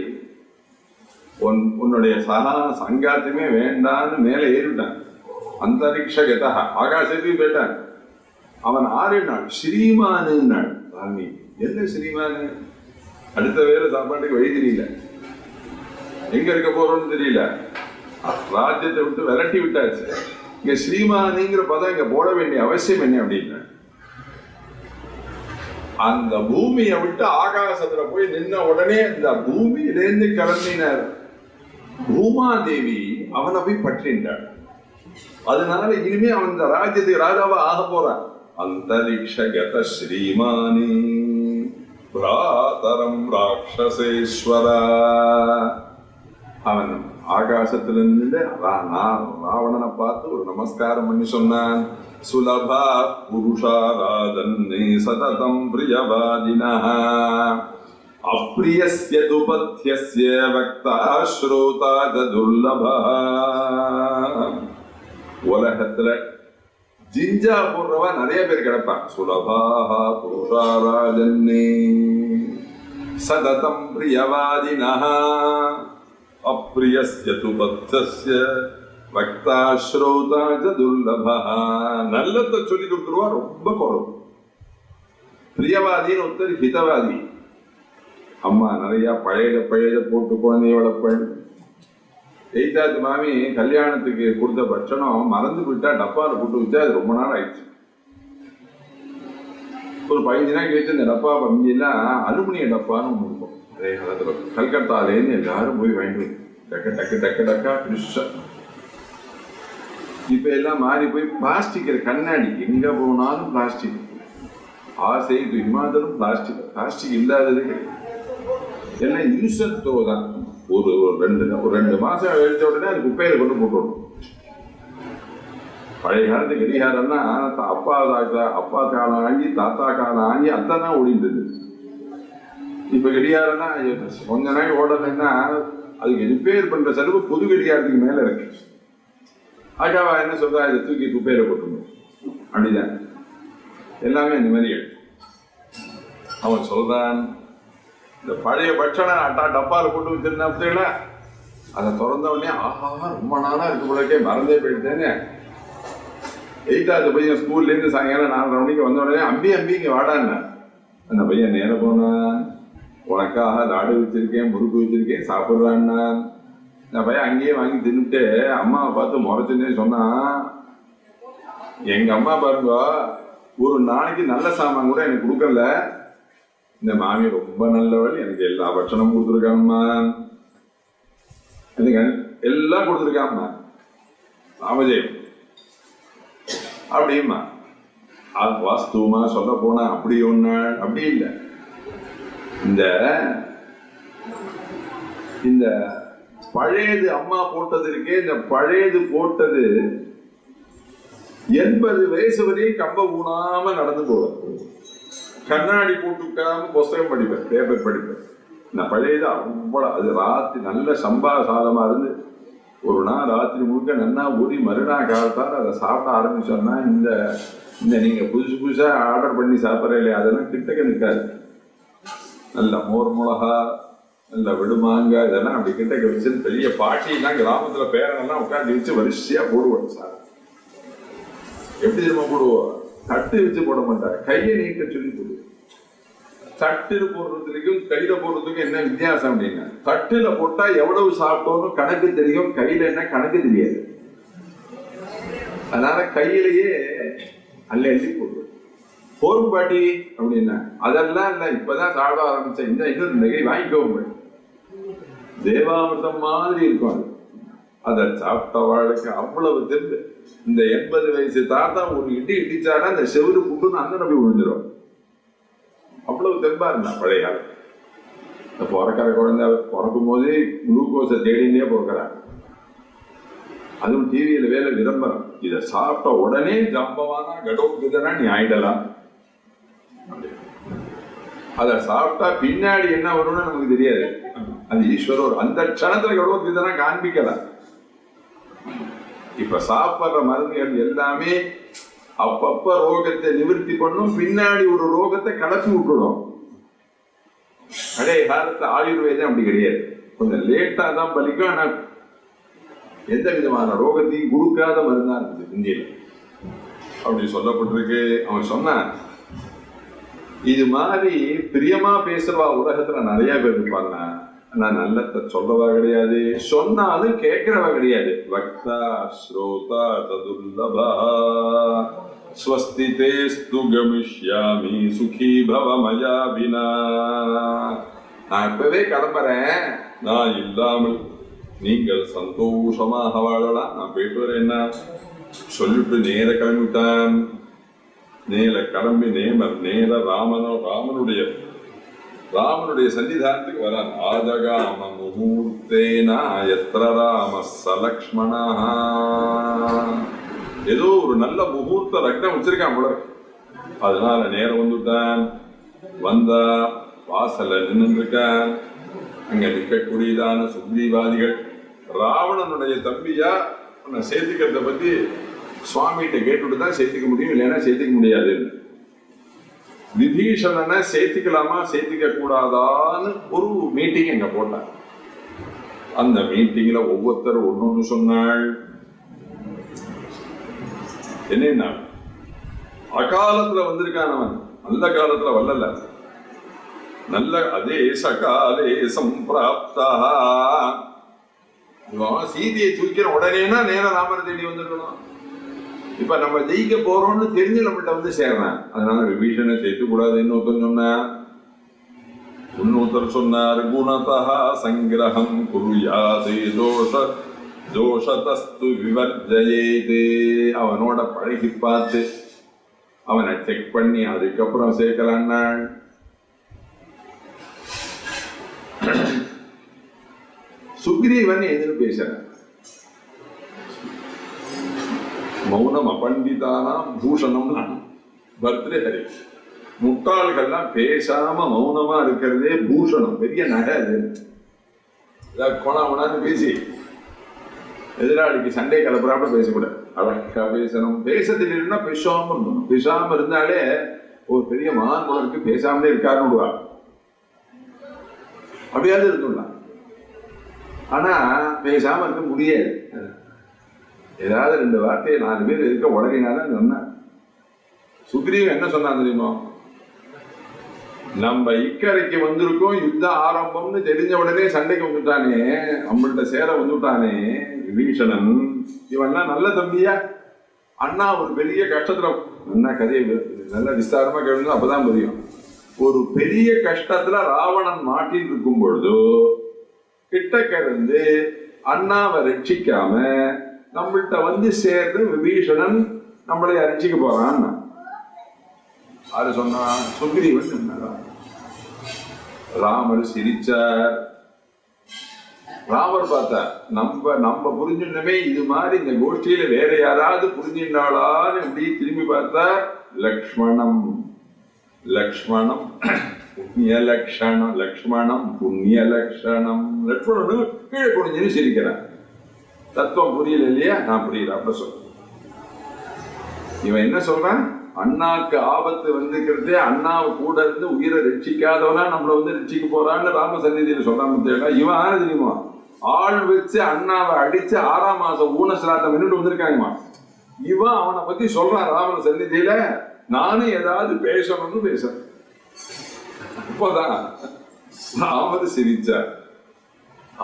Speaker 1: உன்னுடைய சங்காத்தமே வேண்டான்னு மேல ஏறிட்டான். அந்தரிக்ஷகதா ஆகாசத்துக்கு போயிட்டான். அவன் ஆறினான், ஸ்ரீமானுன்னாள். சாமி என்ன ஸ்ரீமானு? அடுத்த வேற சாப்பாட்டுக்கு வழி தெரியல, எங்க இருக்க போறோம்னு தெரியல. ராஜ்யத்தை விட்டு விரட்டி விட்டாச்சு. இங்க ஸ்ரீமானுங்கிற பதம் இங்க போட வேண்டிய அவசியம் என்ன அப்படின்னா, அந்த பூமியை விட்டு ஆகாசத்துல போய் நின்ன உடனே அந்த பூமியிலேருந்து கிளம்பினார் பூமாதேவி. அவனை போய் பற்றின்றான். அதனால இனிமே அவன் இந்த ராஜ்யத்துக்கு ராஜாவா ஆக போறான். அந்தரிக்ஷகத ஸ்ரீமானி பிராதரம் ராட்சசேஸ்வரா. அவன் ஆகாசத்துல நின்று ராவணனை பார்த்து ஒரு நமஸ்காரம் பண்ணி சொன்னான். சுலபா புருஷா ராஜன்னே சததம் பிரியவாதினஹ அப்ரியஸ்ய துபத்யஸ்ய வக்தா ஸ்ரோதா துர்லபா. உலகத்துல ஜிஞ்சா போடுறவா நிறைய பேர் கிடப்பான். சுலபாஹா புருஷா ராஜன்னே சததம் பிரியவாதினஹ அப்ரியஸ்ய துபத்யஸ்ய வக்தா ஸ்ரோதா துர்லபா. நல்லதை சொல்லி கொடுத்துருவா ரொம்ப குறவு. பிரியவாதின்னு ஒருத்தர் ஹிதவாதி. அம்மா நிறைய பழைய போட்டு குழந்தைய வளர்ப்பேன். எய்தாத்து மாமி கல்யாணத்துக்கு கொடுத்த பட்சணம் மறந்து விட்டா டப்பாவில் போட்டு வச்சா அது ரொம்ப நாள் ஆயிடுச்சு. ஒரு 15 நாள் கழிச்சு இந்த டப்பா பங்கிலாம் அலுமினிய டப்பான்னு ஒன்று இருக்கும். அதே காலத்துல கல்கத்தாலேருந்து எல்லாரும் போய் வாங்கிட்டு டக்கு டக்கு டக்கு டக்கா பிடிச்சா. இப்ப எல்லாம் மாறி போய் பிளாஸ்டிக் கண்ணாடி, எங்க போனாலும் பிளாஸ்டிக். ஆசை விமானத்திலும் பிளாஸ்டிக் இல்லாதது எல்லாம் யூசர் த்ரோ தான். ஒரு 2 மாசம் எழுத்த உடனே அது குப்பையில கொண்டு போட்டுடணும். பழைய காலத்து கடிகாரம்னா அப்பா காலம் ஆகி தாத்தா காலம் ஆகி அத்தனை ஓடிட்டு. இப்ப கடிகாரம்னா கொஞ்ச நாள் ஓடலைன்னா அதுக்கு ரிப்பேர் பண்ற செலவு புது கடிகாரத்துக்கு மேல இருக்கு. அக்காவா என்ன சொல்றா, இதை தூக்கி குப்பையில போட்டுணும். அப்படிதான் எல்லாமே இந்த மாதிரி எடுத்து அவன் சொல்றான். இந்த பழைய பட்சண டப்பால போட்டு வச்சிருந்தா அதை திறந்த உடனே ஆஹா ரொம்ப நாளா இருக்கு போலக்கே மறந்தே போயிட்டேன்னு. 8வது பையன் ஸ்கூல்ல இருந்து சாயங்காலம் 4:30 மணிக்கு வந்த உடனே அம்பிங்க வாடான்னு. அந்த பையன் நேரம் போனான். உனக்காக லாடு வச்சிருக்கேன், முறுக்கு வச்சிருக்கேன், சாப்பிடுறான்னா. இந்த பையன் அங்கேயே வாங்கி தின்னுட்டு அம்மாவை பார்த்து முறைச்சுன்னே சொன்னான். எங்க அம்மா பாருங்க ஒரு நாளைக்கு நல்ல சாமான் கூட எனக்கு கொடுக்கல. இந்த மாமி ரொம்ப நல்லவள், எனக்கு எல்லா பட்சணமும் கொடுத்துருக்காம்மா, எனக்கு எல்லாம் கொடுத்துருக்காம்மா ராமஜெயம் அப்படிமா. வாஸ்துவமா சொல்ல போனா அப்படி ஒண்ணு அப்படி இல்லை. இந்த பழையது அம்மா போட்டது இருக்கே, இந்த பழையது போட்டது 80 வயசு வரையும் கம்ப ஊனாம நடந்து போவேன். கண்ணாடி போட்டுக்காம புஸ்தகம் படிப்பேன், பேப்பர் படிப்பேன். நான் பழையது அவ்வளோ அது ராத்திரி நல்ல சம்பா சாதமா இருந்து ஒரு நாள் ராத்திரி முழுக்க நன்னா ஊறி மறுநாள் காலத்தால் அதை சாப்பிட ஆரம்பிச்சோம்னா இந்த நீங்க புதுசா ஆர்டர் பண்ணி சாப்பிட்ற இல்லையா அதெல்லாம் கிட்டக்க நிற்காது. நல்ல மோர் மிளகா, நல்ல விடுமாங்காய் இதெல்லாம் அப்படி கிட்டக்க வச்சு பெரிய பாட்டிலாம் கிராமத்துல பேரனெல்லாம் உட்காந்து வச்சு வரிசையா போடுவோம் சார். எப்படி தெரியுமா போடுவோம்? தட்டு வச்சு போட மாட்டார், கையை நீக்க சொல்லி போடுவோம். தட்டுல போடுறதுக்கும் கையில போடுறதுக்கும் என்ன வித்தியாசம் அப்படின்னா, தட்டுல போட்டா எவ்வளவு சாப்பிட்டோன்னு கணக்கு தெரியும், கையில என்ன கணக்கு தெரியாது. அதனால கையிலேயே அள்ளி போடுவோம். போரும் பாட்டி அப்படின்னா அதெல்லாம் இல்லை, இப்பதான் சாப்பிட ஆரம்பிச்சேன், இன்னொரு நகை வாங்கிக்கோங்க. தேவாமிர்தம் மாதிரி இருக்கும் அது. அதை சாப்பிட்ட வாழ்க்கை அவ்வளவு தெம்பு. இந்த 80 வயசு தாத்தா ஒரு இடிச்சாடா அந்த செவுரு புட்டுன்னு அந்த நம்பி விழுந்துடும். அவ்வளவு தெம்பா இருந்தா பழைய காலம். இந்த பிறக்கிற குழந்தை பிறக்கும் போதே குளுக்கோஸை தேடினே பிறக்கிறாங்க. அதுவும் டிவியில வேலை விளம்பரம், இதை சாப்பிட்ட உடனே ஜம்பவானா கடவுக்குதுன்னா நீ ஆயிடலாம். அதை சாப்பிட்டா பின்னாடி என்ன வரும்னு நமக்கு தெரியாது. அது ஈஸ்வரர் அந்த க்ஷணத்துல கடவுக்குதுன்னா காண்பிக்கலாம். இப்ப சாப்பிடுற மருந்துகள் எல்லாமே அப்பப்ப ரோகத்தை நிவர்த்தி பண்ணும், பின்னாடி ஒரு ரோகத்தை கலப்பி விட்டுடும். பழைய காலத்து ஆயுர்வேதம் அப்படி கிடையாது, கொஞ்சம் லேட்டா தான் பலிக்கும். ஆனா எந்த விதமான ரோகத்தையும் கொடுக்காத மருந்தா இருக்குது இந்தியில, அப்படி சொல்லப்பட்டிருக்கு. அவன் சொன்னான், இது மாதிரி பிரியமா பேசுறவா உலகத்துல நிறைய பேர் இருப்பாங்க. நான் நல்லத சொல்லவா கிடையாது, சொன்னாலும் கேட்கிறவா கிடையாது. வக்தா ஸ்ரோதா ததுர்லபா ஸ்வஸ்திதேஸ்து கமிஷ்யாமி சுகி பவ மயா வினா. நான் இப்பவே கிளம்புறேன், நான் இல்லாமல் நீங்கள் சந்தோஷமாக வாழலாம், நான் போயிட்டு வரேன்னா சொல்லிட்டு நேர கிளம்பிட்டான். கிளம்பி நேர ராமனுடைய சன்னிதானத்துக்கு வரான். ஆஜகாம முகூர்த்தேனா எத்திர ராம சலக்ஷ்மணா. ஏதோ ஒரு நல்ல முகூர்த்த லக்னம் வச்சிருக்கான் போல, அதனால நேரம் வந்துட்டான். வந்தா வாசல்ல நின்று இருக்கான். அங்க நிற்கக்கூடியதான சுக்ரீவாதிகள் ராவணனுடைய தம்பியா உன்னை சேர்த்துக்கிறத பத்தி சுவாமிகிட்ட கேட்டுட்டு தான் சேர்த்துக்க முடியும், இல்லைன்னா சேர்த்துக்க முடியாது. விபீஷணனை சேர்த்துக்கலாமா சேர்த்துக்க கூடாதான்னு ஒரு மீட்டிங் அங்க போட்டான். அந்த மீட்டிங்ல ஒவ்வொருத்தர் ஒன்னொன்னு சொன்னாள். என்னன்னா, அகாலத்துல வந்திருக்கான் அவன், நல்ல காலத்துல வரல. நல்ல அதே சகாலே சம்பிராப்தா. சீதையை தூக்கிற உடனேனா நேரம் ராமரை தேடி வந்திருக்கணும். இப்ப நம்ம ஜெயிக்க போறோம்னு தெரிஞ்சு நம்மகிட்ட வந்து சேர்றேன். அதனால விபீஷணை சேர்த்து கூடாது. இன்னொருத்தர் சொன்னார், குணதா சங்கிரகம் குருயாதே தோஷதஸ்து விவர்ஜயேதே. அவனோட பழகி பார்த்து அவனை செக் பண்ணி அதுக்கப்புறம் சேர்க்கலான்னா. சுக்ரீவன் எதிர்த்து பேசுறான். மௌனம் அபண்டிதானாம் பூஷணம் பர்த்ரேஹரி. முட்டாள்கள்லாம் பேசாம மௌனமா இருக்கிறதே பூஷணம், பெரிய நகை. அது கொணாமனான்னு பேசி எதிராளிக்கு சண்டை கலப்புறாப்புல பேசக்கூடாது, அழகா பேசணும். பேசத்தில் இல்லைன்னா பேசாம இருந்தோம். பேசாம இருந்தாலே ஒரு பெரிய மகான்களுக்கு பேசாமலே இருக்காருன்னு விடுவாங்க, அப்படியாவது இருந்துடலாம். ஆனா பேசாம இருக்க முடியாது. ஏதாவது ரெண்டு வார்த்தையை 4 பேர் இருக்க உடனேனாலும் சொன்ன. சுக்ரீவன் என்ன சொன்னான் தெரியுமா? நம்ம இக்கரைக்கு வந்திருக்கோம், யுத்தம் ஆரம்பம்னு தெரிஞ்ச உடனே சண்டைக்கு வந்துட்டானே, நம்மள்கிட்ட சேர வந்துட்டானே விபீஷணன். இவன்லாம் நல்ல தம்பியா? அண்ணா ஒரு பெரிய கஷ்டத்துல, என்ன கதையை நல்ல விஸ்தாரமா கேள்வி, அப்பதான் புரியும். ஒரு பெரிய கஷ்டத்துல ராவணன் மாட்டின்னு இருக்கும் பொழுது கிட்டக்க இருந்து அண்ணாவை ரட்சிக்காம நம்மள்கிட்ட வந்து சேர்ந்து விபீஷணன் நம்மளை ரட்சிக்க போறான். அது சொன்னா சுக்ரீவன். ராமர் சிரிச்சார். ராமர் பார்த்தார், நம்ம புரிஞ்சுட்டமே, இது மாதிரி இந்த கோஷ்டியில வேற யாராவது புரிஞ்சின்றாளான்னு இப்படி திரும்பி பார்த்தார். லக்ஷ்மணம் புண்ணிய லட்சணம், லக்ஷ்மணம் புண்ணிய லட்சணம். லக்ஷ்மணனு கீழே குனிஞ்சு சிரிக்கிறான். தத்துவம் புரியல இல்லையா? நான் புரியல அப்ப சொல்ற. இவன் என்ன சொல்றான்? அண்ணாக்கு ஆபத்து வந்துக்கிறது, அண்ணாவை கூட இருந்து உயிரை ரட்சிக்காதவனா நம்மள வந்து ரட்சிக்க போறான்னு ராம சந்நிதியில சொல்றான். இவன் ஆறு தெரியுமா? ஆள் வச்சு அண்ணாவை அடிச்சு 6ஆம் மாசம் ஊனசிராத்தம் மின்னுட்டு வந்திருக்காங்கம்மா. இவன் அவனை பத்தி சொல்றான் ராம சந்நிதியில. நானும் ஏதாவது பேசணும்னு பேசுறேன். இப்போதான் ராமர் சிரிச்சார்.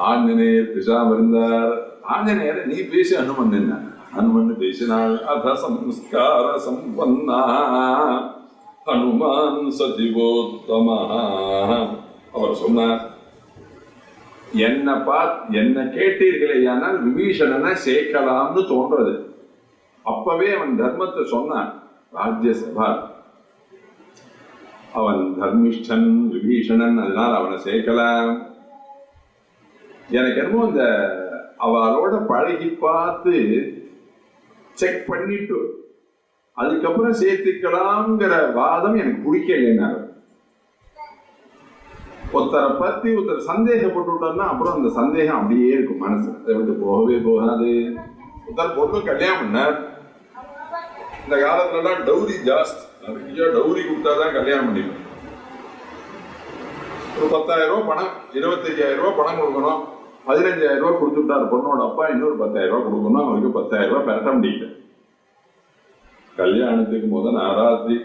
Speaker 1: ஆஞ்சநேயர் பேசாம இருந்தார். ஆஞ்சநேயர் நீ பேசி அனுமன் என்ன? ஹனுமன் பேசினாள். அத சம்ஸ்கார சம்பன்னா ஹனுமான் சஜிவோத்தமா. அவர் சொன்னார், என்ன கேட்டீர்களே, ஆனால் விபீஷணனை சேர்க்கலாம்னு தோன்றது. அப்பவே அவன் தர்மத்தை சொன்னான். ராஜ்யசபா அவன் தர்மிஷ்டன் விபீஷணன், அதனால அவனை சேர்க்கலாம். எனக்கு என்னமோ இந்த அவளோட பழகி பார்த்து செக் பண்ணிட்டு அதுக்கப்புறம் சேர்த்துக்கலாம்ங்கிற வாதம் எனக்கு பிடிக்கலைன்னாரு. ஒருத்தரை பத்தி ஒருத்தர் சந்தேகப்பட்டுட்டோம்னா அப்புறம் அந்த சந்தேகம் அப்படியே இருக்கும் மனசு, அதை விட்டு போகவே போகாது. ஒருத்தர் பொண்ணு கல்யாணம் பண்ணார். இந்த காலத்துலலாம் டௌரி ஜாஸ்தி, நிறைய டௌரி கொடுத்தாதான் கல்யாணம் பண்ணிக்கணும். ஒரு 10,000 ரூபாய் பணம், 25,000 ரூபாய் பணம் கொடுக்கணும். 15,000 ரூபாய் கொடுத்துட்டாரு பொண்ணோட அப்பா, இன்னொரு 10,000 ரூபாய் கொடுக்கணும். அவருக்கு 10,000 ரூபாய் பெறட்ட முடியல. கல்யாணத்துக்கு முதல் நவராத்திரி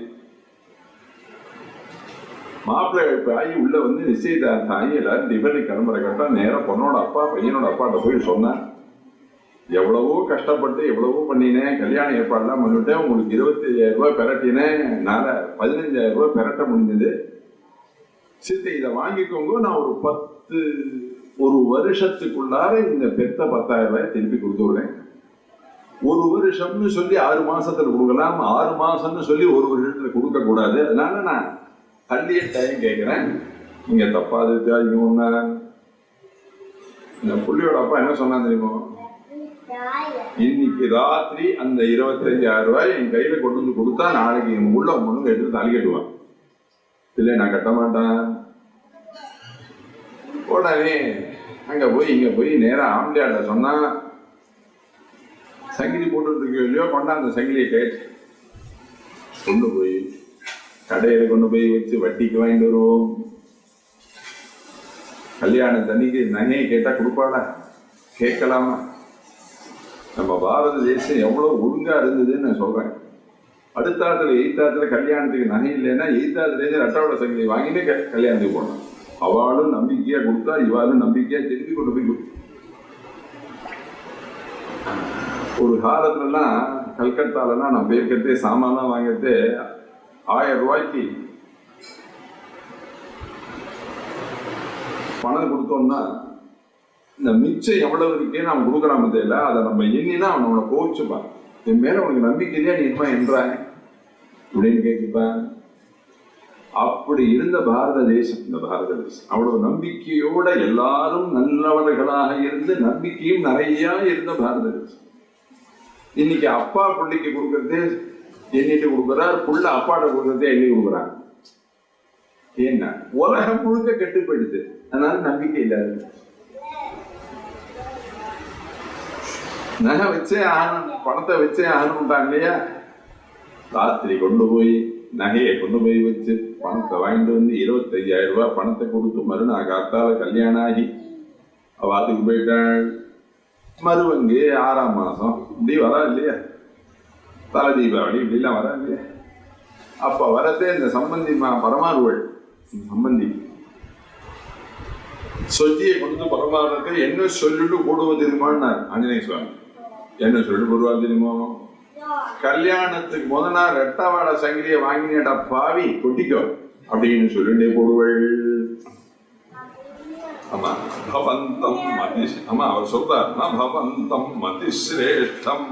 Speaker 1: மாப்பிள்ளை ஆகி உள்ள வந்து நிச்சயதார்த்தம் ஆகி எல்லாரும் டிஃபனுக்கு கிளம்புற கட்டம் நேரம் பொண்ணோட அப்பா பையனோட அப்பாட்ட போய் சொன்னேன், எவ்வளவோ கஷ்டப்பட்டு எவ்வளவோ பண்ணினேன், கல்யாண ஏற்பாடுலாம் பண்ணிவிட்டேன், உங்களுக்கு 25,000 ரூபாய் பெறட்டினேன், என்னால் 15,000 ரூபாய் பெறட்ட முடிஞ்சது. சித்த இதை வாங்கிக்கோங்க, நான் ஒரு 10 ஒரு வருஷத்துக்குள்ளார இந்த பெத்த 10,000 ரூபாய் திருப்பி கொடுத்துடுறேன். ஒரு வருஷம்னு சொல்லி 6 மாசத்துல கொடுக்கலாம், 6 மாசம்னு சொல்லி ஒரு வருஷத்துல கொடுக்க கூடாது. அதனால நான் தள்ளிய டைம் கேட்கிறேன். நீங்க தப்பாது இங்க ஒண்ணா இந்த புள்ளியோட அப்பா என்ன சொன்னா தெரியுமோ, இன்னைக்கு ராத்திரி அந்த 25,000 ரூபாய் என் கையில கொண்டு வந்து கொடுத்தா நாளைக்கு என் உள்ள ஒண்ணு எடுத்து தாலி கட்டுவான். இல்லை நான் கட்ட மாட்டேன். உடனே அங்க போய் இங்க போய் நேரம் ஆம்பளையாட்ட சொன்னா, சங்கிலி போட்டு இருக்கோ இல்லையோ கொண்டாந்த சங்கிலியை கேட்டு கொண்டு போய் கடையில கொண்டு போய் வச்சு வட்டிக்கு வாங்கிட்டு வருவோம். கல்யாணத்தன்னைக்கு நகையை கேட்டா கொடுப்பாடா? கேட்கலாமா? நம்ம பாரத தேசம் எவ்வளவு ஒழுங்கா இருந்ததுன்னு நான் சொல்றேன். அடுத்தாத்துல எய்த்தாத்துல கல்யாணத்துக்கு நகை இல்லைன்னா எய்த்தாத்துலேருந்து ரெட்டாவோட சங்கிலி வாங்கிட்டு கல்யாணத்துக்கு போனோம். அவளும் நம்பிக்கையா கொடுத்தா, இவாளும் நம்பிக்கையா திருப்பி கொண்டு போய் கொடுத்தா. ஒரு காலத்துலலாம் கல்கத்தாலலாம் நான் போயிருக்கிறதே சாமான்லாம் வாங்கிறது 1000 ரூபாய்க்கு பணம் கொடுத்தோம்னா இந்த மிச்சம் எவ்வளவு இருக்கேன்னு அவன் கொடுக்குறாம தெரியல, அதை நம்ம எண்ணினா அவனோட கோவிச்சுப்பான். என் மேல உனக்கு நம்பிக்கை இல்லையா, நீ என்ன என்றான் அப்படின்னு கேட்குப்பான். அப்படி இருந்த பாரத தேசம், இந்த பாரத தேசம் அவ்வளவு நம்பிக்கையோட எல்லாரும் நல்லவர்களாக இருந்து நம்பிக்கையும் நிறைய இருந்த பாரத தேசம். இன்னைக்கு அப்பா பிள்ளைக்கு கொடுக்கறதே எண்ணிட்டு கொடுக்குறார், புள்ள அப்பாட்ட கொடுக்கறதே எண்ணி கொடுக்குறாங்க. ஏன்னா உலகம் முழுக்க கெட்டு போயிடுது, அதனால நம்பிக்கை இல்லாது. நகை வச்சே ஆகணும், பணத்தை வச்சே ஆகணும்ட்டாங்க இல்லையா? ராத்திரி கொண்டு போய் நகையை கொண்டு போய் வச்சு பணத்தை வாங்கிட்டு வந்து 25,000 ரூபாய் பணத்தை கொடுத்து மறுநாள் காத்தால கல்யாணம் ஆகி அவத்துக்கு போயிட்டாள். மறுவங்கு 6ஆம் மாசம் இப்படி வரா இல்லையா, தலை தீபாவளி இப்படிலாம் வரா இல்லையா? அப்ப வரதே இந்த சம்பந்தி பரமாறுவள் சம்பந்தி சொஜியை கொண்டு பரமாறுக்கு என்ன சொல்லிட்டு போடுவது தெரியுமான்னார் ஆஞ்சநேய சுவாமி. என்ன சொல்லிட்டு போடுவார் தெரியுமோ, கல்யாணத்துக்கு முத நாள் ரெட்டாவாட சங்கிலியை வாங்கினேடா பாவி கொட்டிக்கோ அப்படின்னு சொல்லிட்டே போடுவள். ஆமா பவந்தம் மதி, ஆமா அவர் சொல்றார் பவந்தம் மதிஸ்ரேஷ்டம்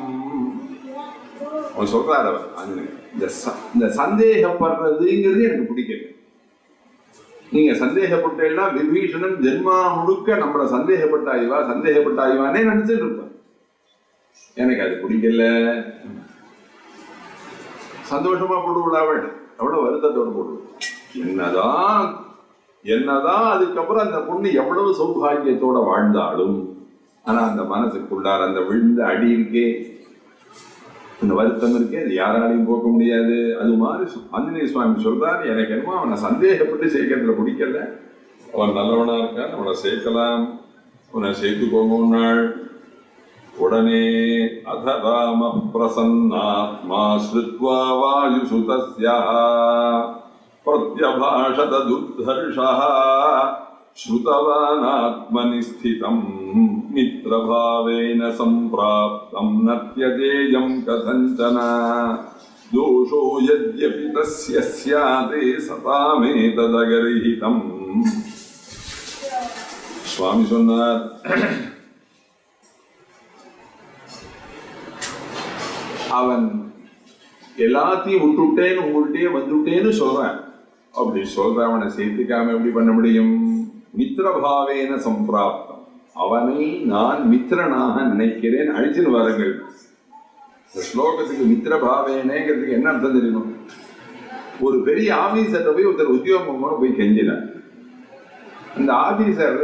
Speaker 1: அவர் சொல்றார். அவர் இந்த சந்தேகப்படுறதுங்கிறது எனக்கு பிடிக்கல. நீங்க சந்தேகப்பட்டா விபீஷணன் ஜென்மா முழுக்க நம்மள சந்தேகப்பட்டாய்வானே நினைச்சிட்டு இருப்பேன். எனக்கு அது பிடிக்கல. சந்தோஷமா போடுவா அவள், அவ்வளவு வருத்தத்தோடு போடுவோம். என்னதான் அதுக்கப்புறம் அந்த பொண்ணு எவ்வளவு சௌபாகியத்தோட வாழ்ந்தாலும், ஆனா அந்த மனசுக்குள்ளார் அந்த விழுந்த அடி இருக்கே, அந்த வருத்தம் இருக்கே, அது யாராலையும் போக்க முடியாது. அது மாதிரி ஆஞ்சநேய சுவாமி சொல்றாரு, எனக்கு என்னமோ அவனை சந்தேகப்பட்டு சேர்க்கறதுல பிடிக்கல. அவன் நல்லவனா இருக்கான், அவனை சேர்க்கலாம், அவனை சேர்த்துக்கோங்க நாள். உடனே அத ராம பிரசன்னாத்மா ஸ்ருத்வா வாயுசுதஸ்யஹ பிரத்யபாஷத துர்தர்ஷஹ ஸ்ருதவானாத்மனி ஸ்திதம் மித்ரபாவேன சம்பிராப்தம் நத்யதேயம் கதஞ்சன தோஷோ யத்யபி தஸ்ய ஸ்யாதே சதாமேததகர்ஹிதம். சுவாமி சொன்னார், அவன் எல்லாத்தையும் விட்டுட்டேன்னு உங்கள்கிட்டயே வந்துட்டேன்னு சொல்றான். அப்படி சொல்ற அவனை சேர்த்துக்காம எப்படி பண்ண முடியும்? மித்ரபாவேன சம்பிராப்தம், அவனை நான் மித்திரனாக நினைக்கிறேன், அழிச்சுன்னு வாருங்கள். இந்த ஸ்லோகத்துக்கு மித்ரபாவேனேங்கிறதுக்கு என்ன அர்த்தம் தெரியும்? ஒரு பெரிய ஆபீசர்கிட்ட போய் ஒருத்தர் உத்தியோகம் போய் கெஞ்சினார். அந்த ஆபீசர்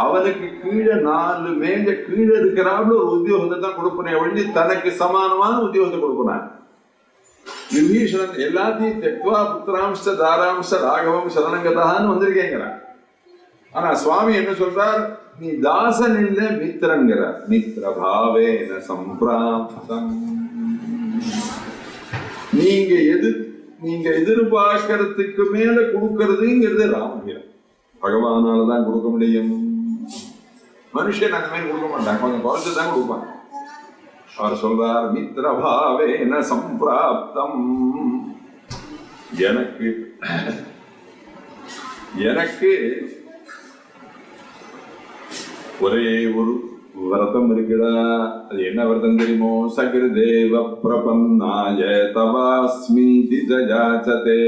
Speaker 1: அவனுக்கு கீழே 4 மேஞ்ச கீழே இருக்கிறாப்புல ஒரு உத்தியோகத்தை தான் கொடுப்பனே ஒழிஞ்சு தனக்கு சமானமான உத்தியோகத்தை கொடுப்பனான். விபீஷணன் எல்லாத்தையும் தெக்வா புத்திராம்ச தாராம்ச ராகவம் சரணங்கதான்னு வந்திருக்கேங்கிறான். ஆனா சுவாமி என்ன சொல்றார், நீ தாசன் இல்ல மித்திரங்கிறார். மித்ரபாவேன சம்பிராப்தம், நீங்க எதிர்பார்க்கறதுக்கு மேல கொடுக்கறதுங்கிறது ராமகிரம். பகவானாலதான் கொடுக்க முடியும். மனுஷன் அந்த மாதிரி கொடுக்க மாட்டான், கொஞ்சம் குறைச்சுதான் கொடுப்பான். அவர் சொல்றார், மித்ரபாவேன சம்பிராப்தம், எனக்கு ஒரே ஒரு விரதம் இருக்குடா. அது என்ன விரதம் தெரியுமோ? சகிருதேவ பிரபன்னாய தவாஸ்மீதி ஜயாச்சதே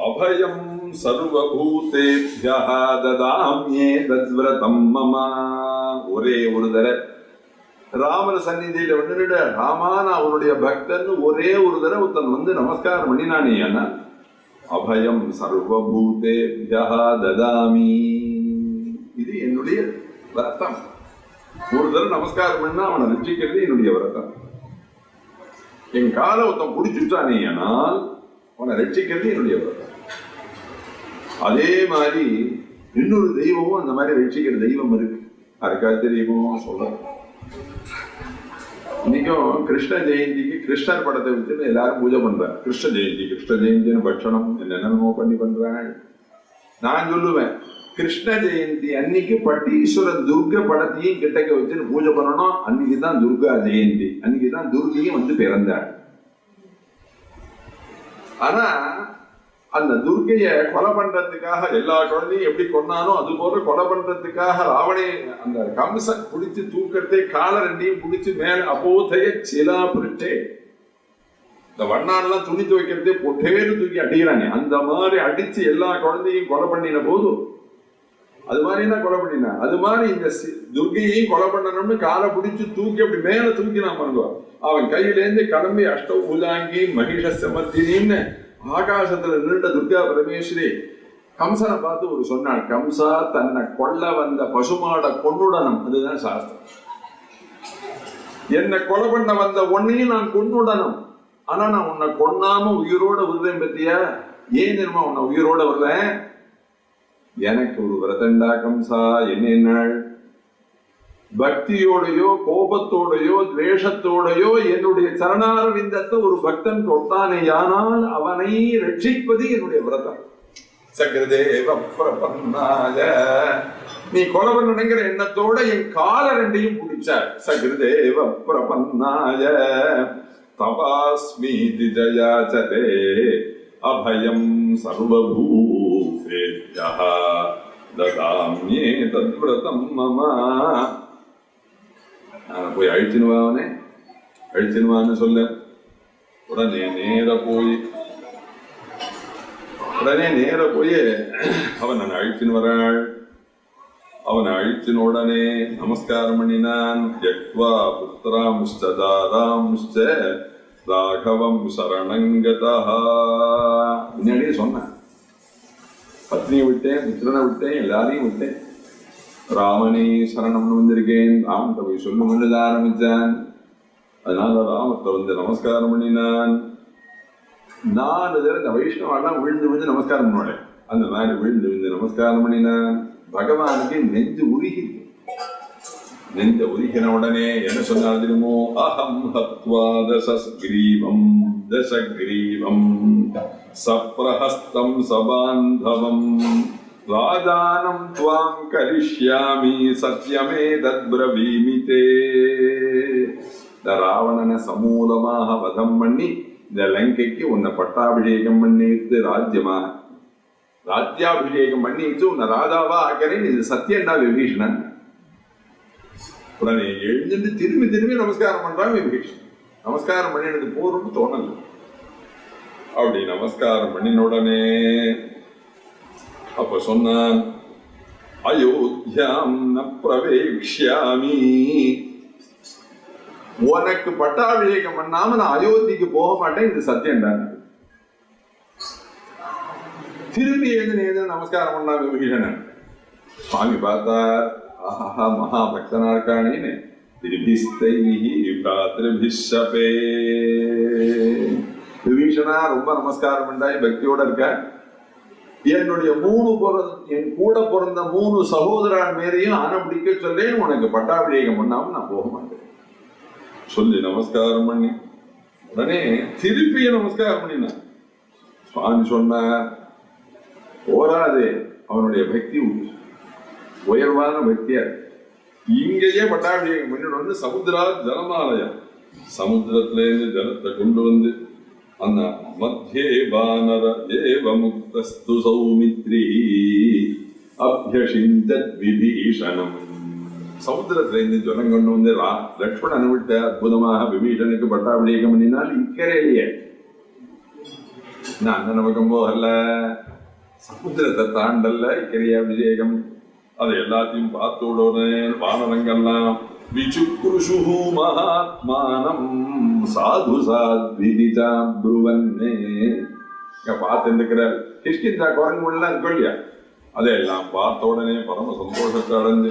Speaker 1: அபயம் சர்வபூதேப்யஹ ததாம்யே தத்விரதம் மம. ஒரே ஒரு தடவை ராமர் சந்நிதியில வந்துட, ராமா நான் அவருடைய பக்தன் ஒரே ஒரு தடவை தன் வந்து நமஸ்காரம் பண்ணினானே, ஆனா அபயம் சர்வபூதேப்யஹ ததாமி, இது என்னுடைய விரதம். ஒரு தடவை நமஸ்காரம் பண்ணா அவனை ரட்சிக்கிறது என்னுடைய விரதம். என் காலை ஒருத்தன் பிடிச்சுட்டானே ஆனால் அவனை ரட்சிக்கிறது என்னுடைய விரதம். அதே மாதிரி இன்னொரு தெய்வமும் அந்த மாதிரி ரட்சிக்கிற தெய்வம் இருக்கு. அதுக்காக தெரியுமோ சொல்ல. இன்னைக்கும் கிருஷ்ண ஜெயந்திக்கு கிருஷ்ணர் படத்தை வச்சு எல்லாரும் பூஜை பண்றாங்க. கிருஷ்ண ஜெயந்தின்னு பட்சணம் என்னென்னமோ பண்றாங்க. நான் சொல்லுவேன், கிருஷ்ண ஜெயந்தி அன்னைக்கு பட்டீஸ்வரர் துர்க படத்தையும் கிட்டக்க வச்சு பூஜை பண்ணணும். அன்னைக்குதான் துர்கா ஜெயந்தி, அன்னைக்குதான் துர்கையும் வந்து பிறந்தாள். ஆனா அந்த துர்கைய கொலை பண்றதுக்காக எல்லா குழந்தையும் எப்படி கொண்டானோ அது போல கொலை பண்றதுக்காக ராவணே அந்த கம்சன் பிடிச்சு தூக்கத்தை கால ரெண்டையும் பிடிச்சு மேல அப்போதைய சிலா புரிட்டே இந்த வண்ணான்லாம் துணி துவைக்கிறதே பொட்டேன்னு தூக்கி அடிக்கிறாங்க. அந்த மாதிரி அடிச்சு எல்லா குழந்தையும் கொலை பண்ணின போதும் அது மாதிரி தான் கொலை பண்ணினா. அது மாதிரி இந்த துர்கையையும் கொலை பண்ணணும்னு காலை பிடிச்சு தூக்கி அப்படி மேல தூக்கினா பாருங்க. அவன் கையிலேருந்து கிளம்பி அஷ்ட பூஜாங்கி மகிஷஸ்ய மத்தினின்னு ஆகாசத்துல நின்ற துர்கா பரமேஸ்வரி கம்சனை பார்த்து ஒரு சொன்னாள், கம்சா தன்னை கொல்ல வந்த பசுமாட கொன்னுடனும். அதுதான் சாஸ்திரம். என்னை கொலை பண்ண வந்த உன்னையும் நான் கொன்னுடனும். ஆனா நான் உன்னை கொன்னாம உயிரோட விடுறேன் பத்தியா? ஏன் தெரியுமா உன்னை உயிரோட விடுறேன்? எனக்கு ஒரு விரதண்டா கம்சா. என்ன? பக்தியோடையோ கோபத்தோடையோ துவேஷத்தோடையோ என்னுடைய சரணாரவிந்தத்தை ஒரு பக்தன் தொட்டானேயானால் அவனை ரட்சிப்பது என்னுடைய விரதம். சகிருதேவ பிரபன்னாய, நீ கொலை பண்ணணுங்கிற எண்ணத்தோட என் கால ரெண்டையும் பிடிச்சார். சகிருதேவ பிரபன்னாய தவாஸ்மீதி ஜயாச்சதே அபயம் சர்வபூதேப்யஹ ததாம்யே தத்விரதம் மம. நான் போய் அழிச்சினுவானே, அழிச்சினுவான்னு சொல்ல உடனே நேர போய் அவன் நான் அழிச்சின்னு வராள். அவனை அழிச்சின உடனே நமஸ்காரம் பண்ணினான். யக்வா புத்திராம்ச்ச தாராம்ச்ச ராகவம் சரணங்கதா. முன்னாடியே சொன்னேன், பத்னியை விட்டேன், புத்திரனை விட்டேன், எல்லாரையும் விட்டேன். ராமனே சரணம்னு வந்திருக்கேன். ராமத்தை போய் சொல்லுன்னு ஆரம்பிச்சான். அதனால ராமத்தை வந்து நமஸ்காரம் பண்ணினான். 4 தடவை இந்த வைஷ்ணவெல்லாம் விழுந்து நமஸ்காரம் பண்ணுவேன். அந்த மாதிரி விழுந்து நமஸ்காரம் பண்ணினான். பகவானுக்கு நெஞ்சு உருகி, நெஞ்ச உருகின உடனே என்ன சொன்னார் தெரியுமோ? அஹம் ஹத்வா தசக்ரீவம் சப்ரஹஸ்தம் சபாந்தவம் ராஜானம் த்வாம் கரிஷ்யாமி சத்யமே தத்ப்ரவீமிதே. இந்த ராவணனை சமூலமாக வதம் பண்ணி இந்த லங்கைக்கு உன்னை பட்டாபிஷேகம் பண்ணிட்டு ராஜ்யாபிஷேகம் பண்ணிட்டு உன்னை ராஜாவா ஆக்கிறேன். இது சத்தியண்டா விபீஷணன். உடனே எழுந்து திரும்பி நமஸ்காரம் பண்றான் விபீஷணன். நமஸ்காரம் பண்ணினது போறோம்னு தோணல. அப்படி நமஸ்காரம் பண்ணின உடனே அப்ப சொன்னான், அயோத்தியாம் ந பிரவேக்ஷ்யாமி. உனக்கு பட்டாபிஷேகம் பண்ணாம நான் அயோத்திக்கு போக மாட்டேன், இது சத்தியம்தான். திரும்பி எழுந்து நமஸ்காரம் பண்ணா விபீஷணன். சுவாமி பார்த்தார், ஆஹா மகா பக்தனா இருக்கானேன்னு. விபீஷணா ரொம்ப நமஸ்காரம் பண்ணாய், பக்தியோட இருக்க. என்னுடைய என் கூட பிறந்த 3 சகோதரன் மேலையும் ஆன பிடிக்க சொல்லி உனக்கு பட்டாபிஷேகம் பண்ணாம நான் போக மாட்டேன் சொல்லி நமஸ்காரம் பண்ணி உடனே திருப்பிய நமஸ்காரம் பண்ணினான். சுவாமி சொன்னார், போராது, அவனுடைய பக்தி உயர்வான பக்தியா. இங்கேயே பட்டாபிஷேகம் பண்ணிட்டு வந்து சமுத்திரா ஜலமாலயம், சமுத்திரத்திலேருந்து ஜலத்தை கொண்டு வந்து அந்த மத்தியே வானர ஏவ முக்தஸ்து சௌமித்ரி அப்யஷிஞ்சத் விபீஷணம் சமுத்திரத்துல இருந்து ஜலம் கொண்டு வந்து லட்சுமணன் விட்ட அற்புதமாக விபீஷனுக்கு பட்டாபிஷேகம் பண்ணினால் இக்கரையிலேயே நான் அண்ணன் பக்கம் போகல, சமுத்திரத்தை தாண்டல்ல இக்கரைய அபிஷேகம். அதை எல்லாத்தையும் பார்த்து விடணும். வானரங்கள்லாம் விசுக்ருஷு மகாத்மானம் சாது சாத்விதிஜா ப்ருவன்னே பார்த்து இருக்கிறார். கிஷ்கிந்தா குரங்குலாம் இருக்கும் இல்லையா, அதையெல்லாம் பார்த்த உடனே பரம சந்தோஷத்தை அடைஞ்சு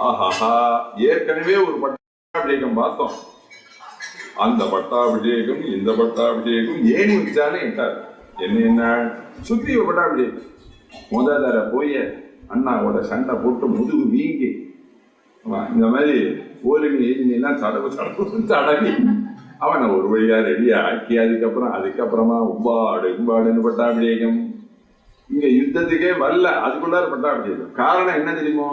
Speaker 1: ஆஹாஹா ஏற்கனவே ஒரு பட்டாபிஷேகம் பார்த்தோம், அந்த பட்டாபிஷேகம் இந்த பட்டாபிஷேகம் ஏணி வச்சாலே எட்டார். என்ன சுக்ரீவ பட்டாபிஷேகம் முதல்ல போய் அண்ணாவோட சண்டை போட்டு முதுகு வீங்கி இந்த மாதிரி போலினி எல்லாம் தடவி அவனை ஒரு வழியா ரெடியா ஆக்கி அதுக்கப்புறமா உம்பாடுன்னு பட்டாபிஷேகம். இங்க யுத்தத்துக்கே வரல, அதுக்குள்ளார பட்டாபிஷேகம். காரணம் என்ன தெரியுமோ,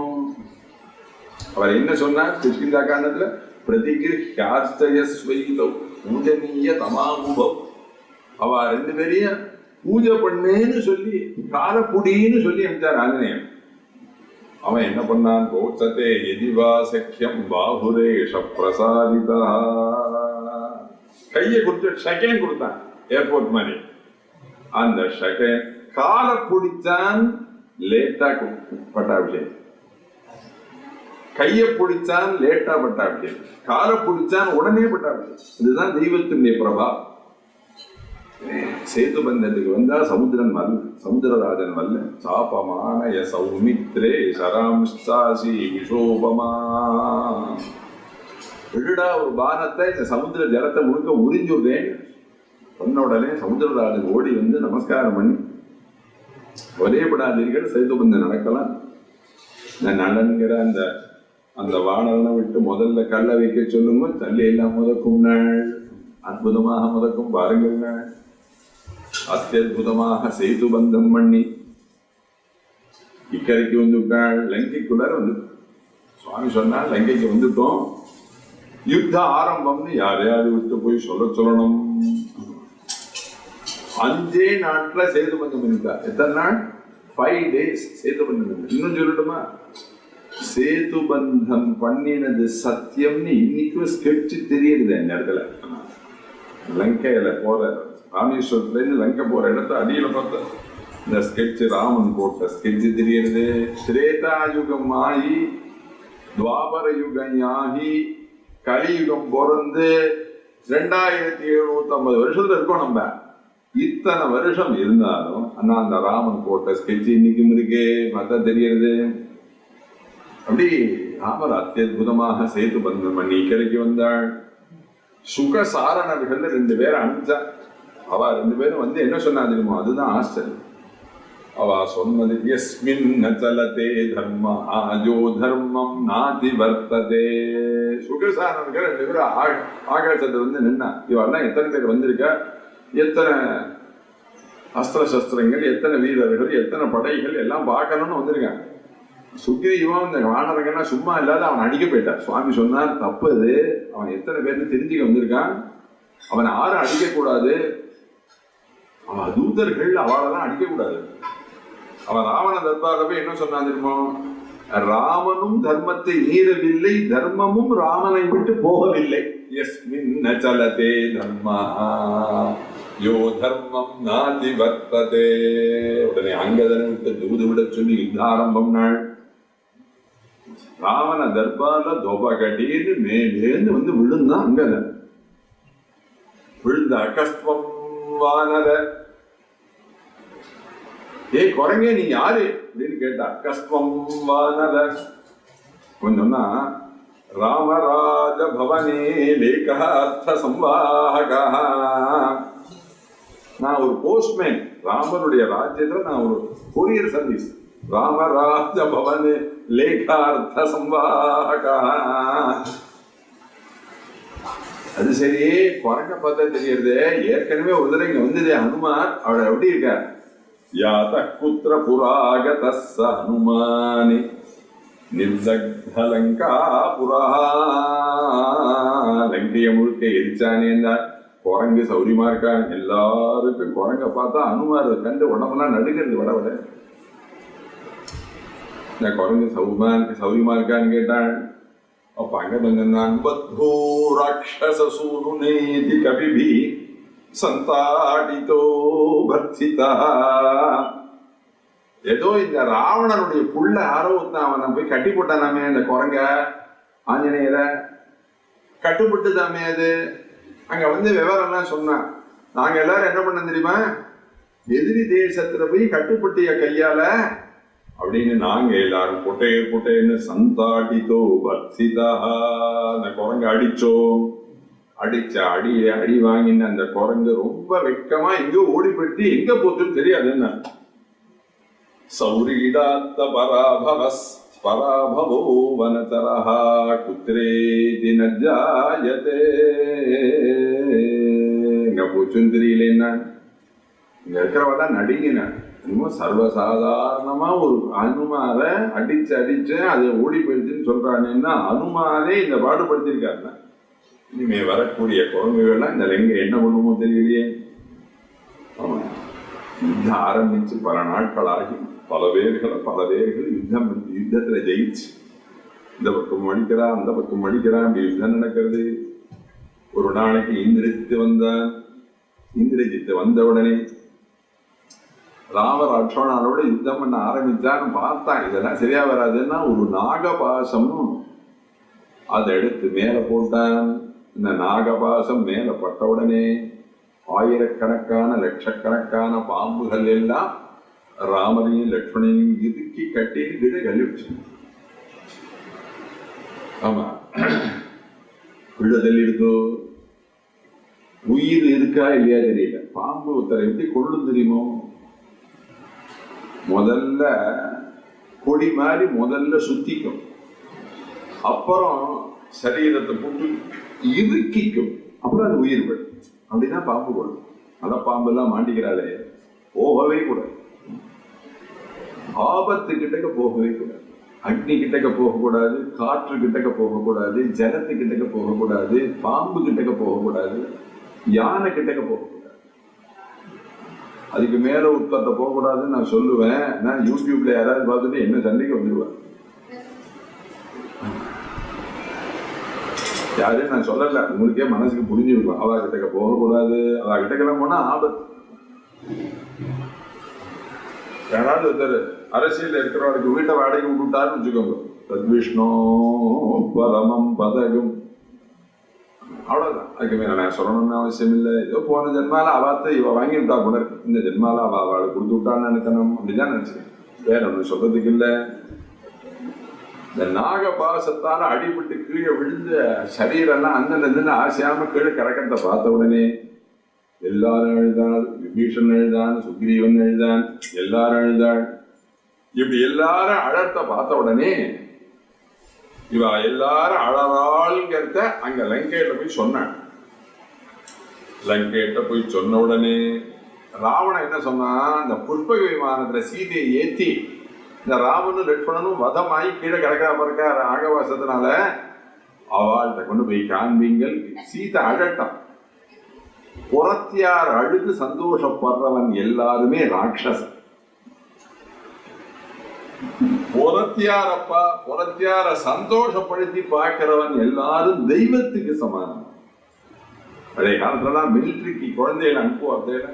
Speaker 1: அவர் என்ன சொன்னார் கிஷ்கிந்தா காண்டத்துல, பிரதிகிருஷ்யாஸ்தயஸ்வைலோ பூஜனீய தமாமுபவ். அவ ரெண்டு பேரையும் பூஜை பண்ணேன்னு சொல்லி காலப்புடின்னு சொல்லி அமைச்சார் ஆஞ்சநேயன். அவன் என்ன பண்ணான், கோச்சத்தே எதிவா சக்கியம் பாபுரேஷ பிரசாதிதா. கையை கொடுத்து ஷெகன் கொடுத்தான், ஏர்போர்ட் மாதிரி. அந்த ஷெகன் காலை பிடிச்சான், லேட்டா பட்டாபிஷேகம். கையை பிடிச்சான், லேட்டா பட்டாபிஷேகம். காலை பிடிச்சான், உடனே பட்டாபிஷேகம். இதுதான் தெய்வத்தினுடைய பிரபாவம். சேது பந்தத்துக்கு வந்தா சமுத்திரன் வரல, சமுத்திரராஜன் வரல. சாபமான சௌமித்ரே சராம்சாசி விஷோபமா. விழுடா ஒரு பானத்தை இந்த சமுத்திர ஜலத்தை முழுக்க உறிஞ்சுடுறேன் சொன்ன உடனே சமுத்திரராஜன் ஓடி வந்து நமஸ்காரம் பண்ணி, ஒரே படாதீர்கள் சேதுபந்தம் நடக்கலாம். நான் நடன்கிற அந்த அந்த வானரனை விட்டு முதல்ல கல்லை வைக்க சொல்லுங்க, தள்ளி எல்லாம் முதக்கும் நாள் அற்புதமாக முதக்கும் பாருங்கள் நாள். அத்தியுதமாக சேது பந்தம் பண்ணி இக்கரைக்கு வந்துட்டாள். லங்கைக்குள்ளார வந்து சுவாமி சொன்னால் லங்கைக்கு வந்துட்டோம், யுத்த ஆரம்பம்னு யாரையாவது விட்டு போய் சொல்லணும். 5 நாட்ல சேது பந்தம் பண்ணிட்டார். எத்தனை நாள்? 5 days சேது பந்தம். இன்னும் சொல்லட்டுமா, சேது பந்தம் பண்ணினது சத்தியம்னு இன்னைக்கும் ஸ்கெட்ச் தெரியுது. அந்த இடத்துல லங்கையில போற ராமேஸ்வரத்துல இருந்து லங்கை போற இடத்த அடியில பார்த்த இந்த ஸ்கெட்ச், ராமன் போட்ட ஸ்கெட்ச் தெரியுது. திரேதாயுகம் ஆகி துவாபர யுகம் ஆகி கலியுகம் பிறந்து 2750 வருஷத்துல இருக்கோம் நம்ம. இத்தனை வருஷம் இருந்தாலும் அண்ணா அந்த ராமன் போட்ட ஸ்கெட்ச் இன்னைக்கும் இருக்கு, பார்த்தா தெரியுது. அப்படி ராமர் அத்தியுதமாக சேது பந்தம் பண்ணி இக்கரைக்கு வந்தாள். சுகசாரணர்கள் 2 பேரை அனுப்பிச்சா. அவ 2 பேரும் வந்து என்ன சொன்னா தெரியுமோ, அதுதான் ஆச்சரியம். அவ சொன்னது, யஸ்மின் நச்சலதே தர்ம ஆஜோ தர்மம் நாதி வர்த்ததே. சுகசாரணர்கள் 2 பேரும் ஆகாசத்துல வந்து நின்னா. இவெல்லாம் எத்தனை பேர் வந்திருக்க, எத்தனை அஸ்திர சஸ்திரங்கள், எத்தனை வீரர்கள், எத்தனை படைகள் எல்லாம் பார்க்கணும்னு வந்திருக்காங்க. சுக்ரீவன் இந்த வானரங்கன்னா சும்மா இல்லாத அவன் அடிக்க போயிட்டான். சுவாமி சொன்னார், தப்பு அது. அவன் எத்தனை பேர்னு தெரிஞ்சுக்க வந்திருக்கான், அவனை யாரும் அடிக்க கூடாது. அவன் தூதர்கள் அவளெல்லாம் அடிக்க கூடாது. அவன் ராவண தர்பாரில் போய் என்ன சொன்னான் தெரியுமோ, ராமனும் தர்மத்தை மீறவில்லை, தர்மமும் ராமனை விட்டு போகவில்லை. யஸ்மின் நச்சலதே தர்மா யோ தர்மம் நாதி வர்த்ததே. உடனே அங்கதனை விட்டு தூது விட சொல்லி யுத்த ஆரம்பம் நாள். ராவண தர்பார்ல தொபகடின்னு மேலேந்து வந்து விழுந்தான் அங்கதன். விழுந்த அகஸ்வம் வானர, ஏய் குரங்கே நீ யாரு அப்படின்னு கேட்டா. அகஸ்வம் வானர கொஞ்சம்னா ராமராஜ பவனே லேகார்த்த சம்வாகா. நான் ஒரு போஸ்ட்மேன், ராமனுடைய ராஜ்யத்துல நான் ஒரு கொரியர் சர்வீஸ். ராமராஜ பவனே லேகார்த்த சம்வாகா. அது சரி, குரங்க பார்த்தா தெரியறது. ஏற்கனவே ஒரு தடவை இங்க வந்ததே ஹனுமான். அவளை எப்படி இருக்க, யாத புத்திர புராகத ஹனுமானி நிர்தக்தலங்கா புரா. லங்கைய முழுக்க எரிச்சானே இருந்தார். குரங்கு சௌரியமா இருக்கான். எல்லாருக்கும் குரங்க பார்த்தா அனுமார் கண்டு உடம்பெல்லாம் நடுக்கிறது. விட இந்த குரங்கு சௌரியமா இருக்கான்னு கேட்டான். அப்ப அங்க நான் பத்மோ ராட்சசூனுநேதி கபிபி சந்தாடிதோ பர்த்திதா. ஏதோ இந்த ராவணனுடைய புள்ள ஆரோத்தான் அவனை போய் கட்டி போட்டானாமே அந்த குரங்க ஆஞ்சநேயர கட்டுப்பட்டு தாமே. அது அங்க வந்து விவரம் எல்லாம் சொன்னான். நாங்க எல்லாரும் என்ன பண்ண தெரியுமா, எதிரி தேசத்துல போய் கட்டுப்பட்டிய கையால அப்படின்னு நாங்க எல்லாரும் பொட்டைன்னு சந்தாடித்தோ பர்த்திதா அந்த குரங்க அடிச்சோம். அடிச்ச அடி வாங்கின அந்த குரங்கு ரொம்ப வெட்கமா எங்க ஓடி போயிட்டு எங்க போச்சுன்னு தெரியாது. என்ன சௌரீடாத்த பராபவோ வனதரஹா குத்ரேதி நஜ்ஜாயதே. எங்க போச்சுன்னு தெரியல. என்ன இங்க இருக்கிறவட நடிங்கின இன்னும் சர்வசாதாரணமா ஒரு அனுமார அடிச்சு அதை ஓடி போயிடுச்சுன்னு சொல்றாங்கன்னா அனுமாரே இந்த பாடுபடுத்திருக்காருன்னா இனிமே வரக்கூடிய குரங்குகள்லாம் இந்த லெங்க என்ன பண்ணுமோ தெரியலையே. ஆமா, யுத்தம் ஆரம்பிச்சு பல நாட்கள் ஆகி பல பேர்கள் யுத்தத்துல ஜெயிச்சு இந்த பக்கம் அடிக்கிறான் அந்த பக்கம் அடிக்கிறான். அப்படி யுத்தம் நடக்கிறது. ஒரு நாளைக்கு இந்திரஜித்து வந்த உடனே ராமர் லட்சுமணனோட யுத்தம் பண்ண ஆரம்பிச்சான்னு பார்த்தான். இதெல்லாம் சரியா வராதுன்னா ஒரு நாகபாசம் அதை எடுத்து மேல போட்டான். இந்த நாகபாசம் மேல பட்ட உடனே ஆயிரக்கணக்கான லட்சக்கணக்கான பாம்புகள் எல்லாம் ராமரையும் லட்சுமணையும் இறுக்கி கட்டின்னு கிட்ட கழிவுச்சு. ஆமா, விடுதல் இருக்கோ உயிர் இருக்கா இல்லையா தெரியல. பாம்பு ஒருத்தரை எப்படி கொள்ளும் தெரியுமோ, முதல்ல கொடி மாதிரி முதல்ல சுத்திக்கும், அப்புறம் சரீரத்தை போட்டு இறுக்கிக்கும், அப்புறம் அது உயிர் விடும். அப்படின்னா பாம்பு கொள்ளும். அத பாம்பு எல்லாம் மாட்டிக்கிறாளே போகவே கூடாது. ஆபத்து கிட்டக்க போகவே கூடாது. அக்னி கிட்டக்க போகக்கூடாது, காற்று கிட்டக்க போகக்கூடாது, ஜலத்து கிட்டக்க போகக்கூடாது, பாம்பு கிட்டக்க போகக்கூடாது, யானை கிட்டக்க போகக்கூடாது. அதுக்கு மேல உட்பத்த போகக்கூடாதுன்னு நான் சொல்லுவேன். நான் யூடியூப்ல யாராவது பார்த்துட்டு என்ன சண்டைக்கு வந்துடுவேன். யாரையும் நான் சொல்லல, உங்களுக்கே மனசுக்கு புரிஞ்சிருக்கும். அவ கிட்டக்க போகக்கூடாது, அவ கிட்டக்கெல்லாம் போனா ஆபத்து. யாராவது ஒருத்தர் அரசியல் இருக்கிறவருக்கு வீட்டை வாடகை விட்டுட்டாருன்னு வச்சுக்கோங்க, தத்விஷ்ணோ பரமம் பதகும், அவ்வளவுதான். அதுக்கு மேல நான் சொல்லணும்னு அவசியம் இல்லை. ஏதோ போன ஜென்மால அவாத்த இவ வாங்கி விட்டா கூட இருக்கு, இந்த ஜென்மால அவளை கொடுத்து விட்டான்னு நினைக்கணும், அப்படிதான் நினைச்சேன். வேற ஒண்ணு சொல்றதுக்கு இல்லை. இந்த நாகபாசத்தால அடிபட்டு கீழே விழுந்த சரீரெல்லாம் அந்தந்த ஆசையாம கீழே கறக்கத்தை பார்த்த உடனே எல்லாரும் எழுதாள். விபீஷன் எழுதான், சுக்ரீவன் எழுதான், எல்லாரும் எழுதாள். இப்படி எல்லாரும் அழத்த பார்த்த உடனே இவ எல்லாரும் அழறாள்ங்கிறத அங்க லங்கையில போய் சொன்னான். லங்கையிட்ட போய் சொன்ன உடனே ராவணன் என்ன சொன்னான், இந்த புஷ்பக விமானத்துல சீதையை ஏத்தி இந்த ராமனும் லட்சுமணனும் வதமாயி கீழே கிடக்கா பிறக்க ஆகவாசத்தினால அவள்கிட்ட கொண்டு போய் காண்பீங்கள். சீதை அழட்டான். புறத்தியார் அழுது சந்தோஷப்படுறவன் எல்லாருமே ராட்சசன். புறத்தியார சந்தோஷப்படுத்தி பார்க்கிறவன் எல்லாரும் தெய்வத்துக்கு சமானம். பழைய காலத்துலாம் மிலிட்டரிக்கு குழந்தைகளை அனுப்புவார்த்தையில,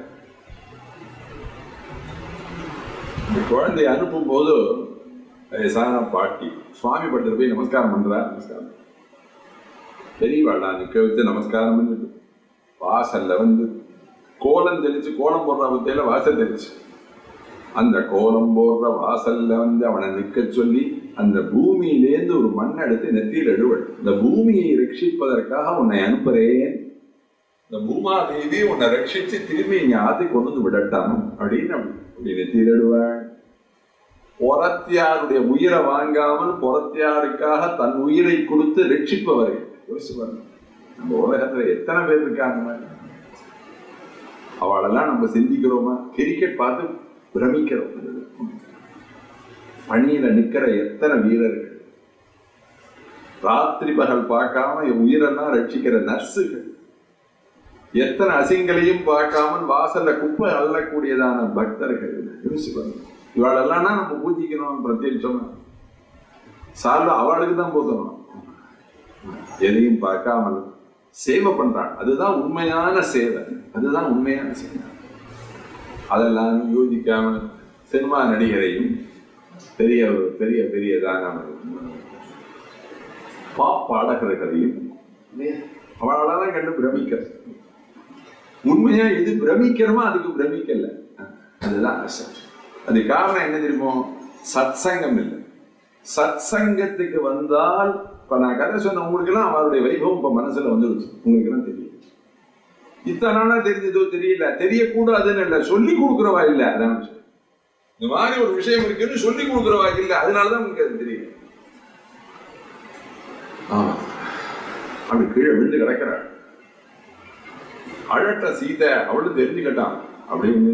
Speaker 1: இந்த குழந்தைய அனுப்பும் போது வயசான பாட்டி சுவாமி பட்டத்தில் போய் நமஸ்காரம் பண்றா. நமஸ்காரம் பெரியவாடா நிக்க வச்சு நமஸ்காரம் பண்ணிட்டு வாசல்ல வந்து கோலம் தெளிச்சு, கோலம் போடுற பத்தியில வாசல் தெளிச்சு, அந்த கோலம் போடுற வாசல்ல வந்து அவனை நிக்க சொல்லி அந்த பூமியிலேருந்து ஒரு மண் எடுத்து நெத்தியில் எழுவள். இந்த பூமியை ரட்சிப்பதற்காக உன்னை அனுப்புறேன், இந்த பூமாதேவி உன்னை ரட்சிச்சு திரும்பி இங்க ஆத்தி கொண்டு வந்து விடட்டான் அப்படின்னு அப்படி நெத்தியில் எழுவாள். புறத்தியாருடைய உயிரை வாங்காமல் புறத்தியாருக்காக தன் உயிரை கொடுத்து ரட்சிப்பவரை யோசிச்சு பாருங்க. நம்ம உலகத்துல எத்தனை பேர் இருக்காங்க, அவளெல்லாம் நம்ம சிந்திக்கிறோமா? கிரிக்கெட் பார்த்து பிரமிக்கிறோம். பணியில நிக்கிற எத்தனை வீரர்கள், ராத்திரி பகல் பார்க்காம உயிரெல்லாம் ரட்சிக்கிற நர்ஸுகள், எத்தனை அசிங்களையும் பார்க்காமல் வாசல்ல குப்பை அள்ளக்கூடியதான பக்தர்கள். இவாளெல்லாம் நம்ம பூஜிக்கணும். பிரத்யேகம் சார்ல அவளுக்கு தான் போதணும். எதையும் பார்க்காமல் சேவை பண்றான். அதுதான் உண்மையான சேவை, அதுதான் உண்மையான சேவை. அதெல்லாம் யோசிக்காம சினிமா நடிகரையும் பெரிய பெரிய பெரியதான பாப் பாடகர்களையும் அவளாலதான் கண்டு பிரமிக்க. உண்மையா எது பிரமிக்கிறோமோ அதுக்கு பிரமிக்கல. அதுதான் அசம். அது காரணம் என்ன தெரியுமோ? சத்சங்கம் இல்லை. சத்சங்கத்துக்கு வந்தால், இப்ப நான் கதை சொன்ன உங்களுக்கு எல்லாம் அவருடைய வைபவம் இப்ப மனசுல வந்துருச்சு. உங்களுக்கு எல்லாம் தெரியும். இத்தனை நாளா தெரிஞ்சதோ தெரியல, தெரியக்கூடாதுன்னு இல்லை, சொல்லி கொடுக்குறவா இல்லை. அதான் இந்த மாதிரி ஒரு விஷயம் இருக்குன்னு சொல்லி கொடுக்குறவா இல்லை, அதனாலதான் உங்களுக்கு அது தெரியும். அப்படி கீழே விழுந்து கிடக்கிறாள். அழட்ட சீதை அவளும் தெரிஞ்சுக்கிட்டான். அப்படின்னு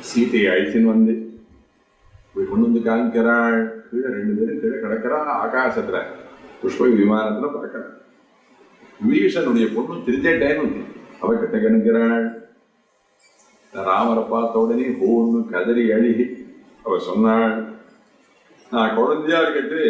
Speaker 1: சீதையை அழிச்சுன்னு வந்து கொண்டு வந்து காமிக்கிறாள். கீழே 2 பேரும் கீழே கிடக்கிறா. ஆகாசத்துல புஷ்ப விமானத்துல பார்க்கிறாள். விபீஷனுடைய பொண்ணு திருஜேட்டேன்னு அவ கிட்ட கணிக்கிறாள். ராமரை பார்த்த உடனே ஹோன்னு கதறி அழுகி அவ சொன்னாள், நான் குழந்தையா இருக்கிறது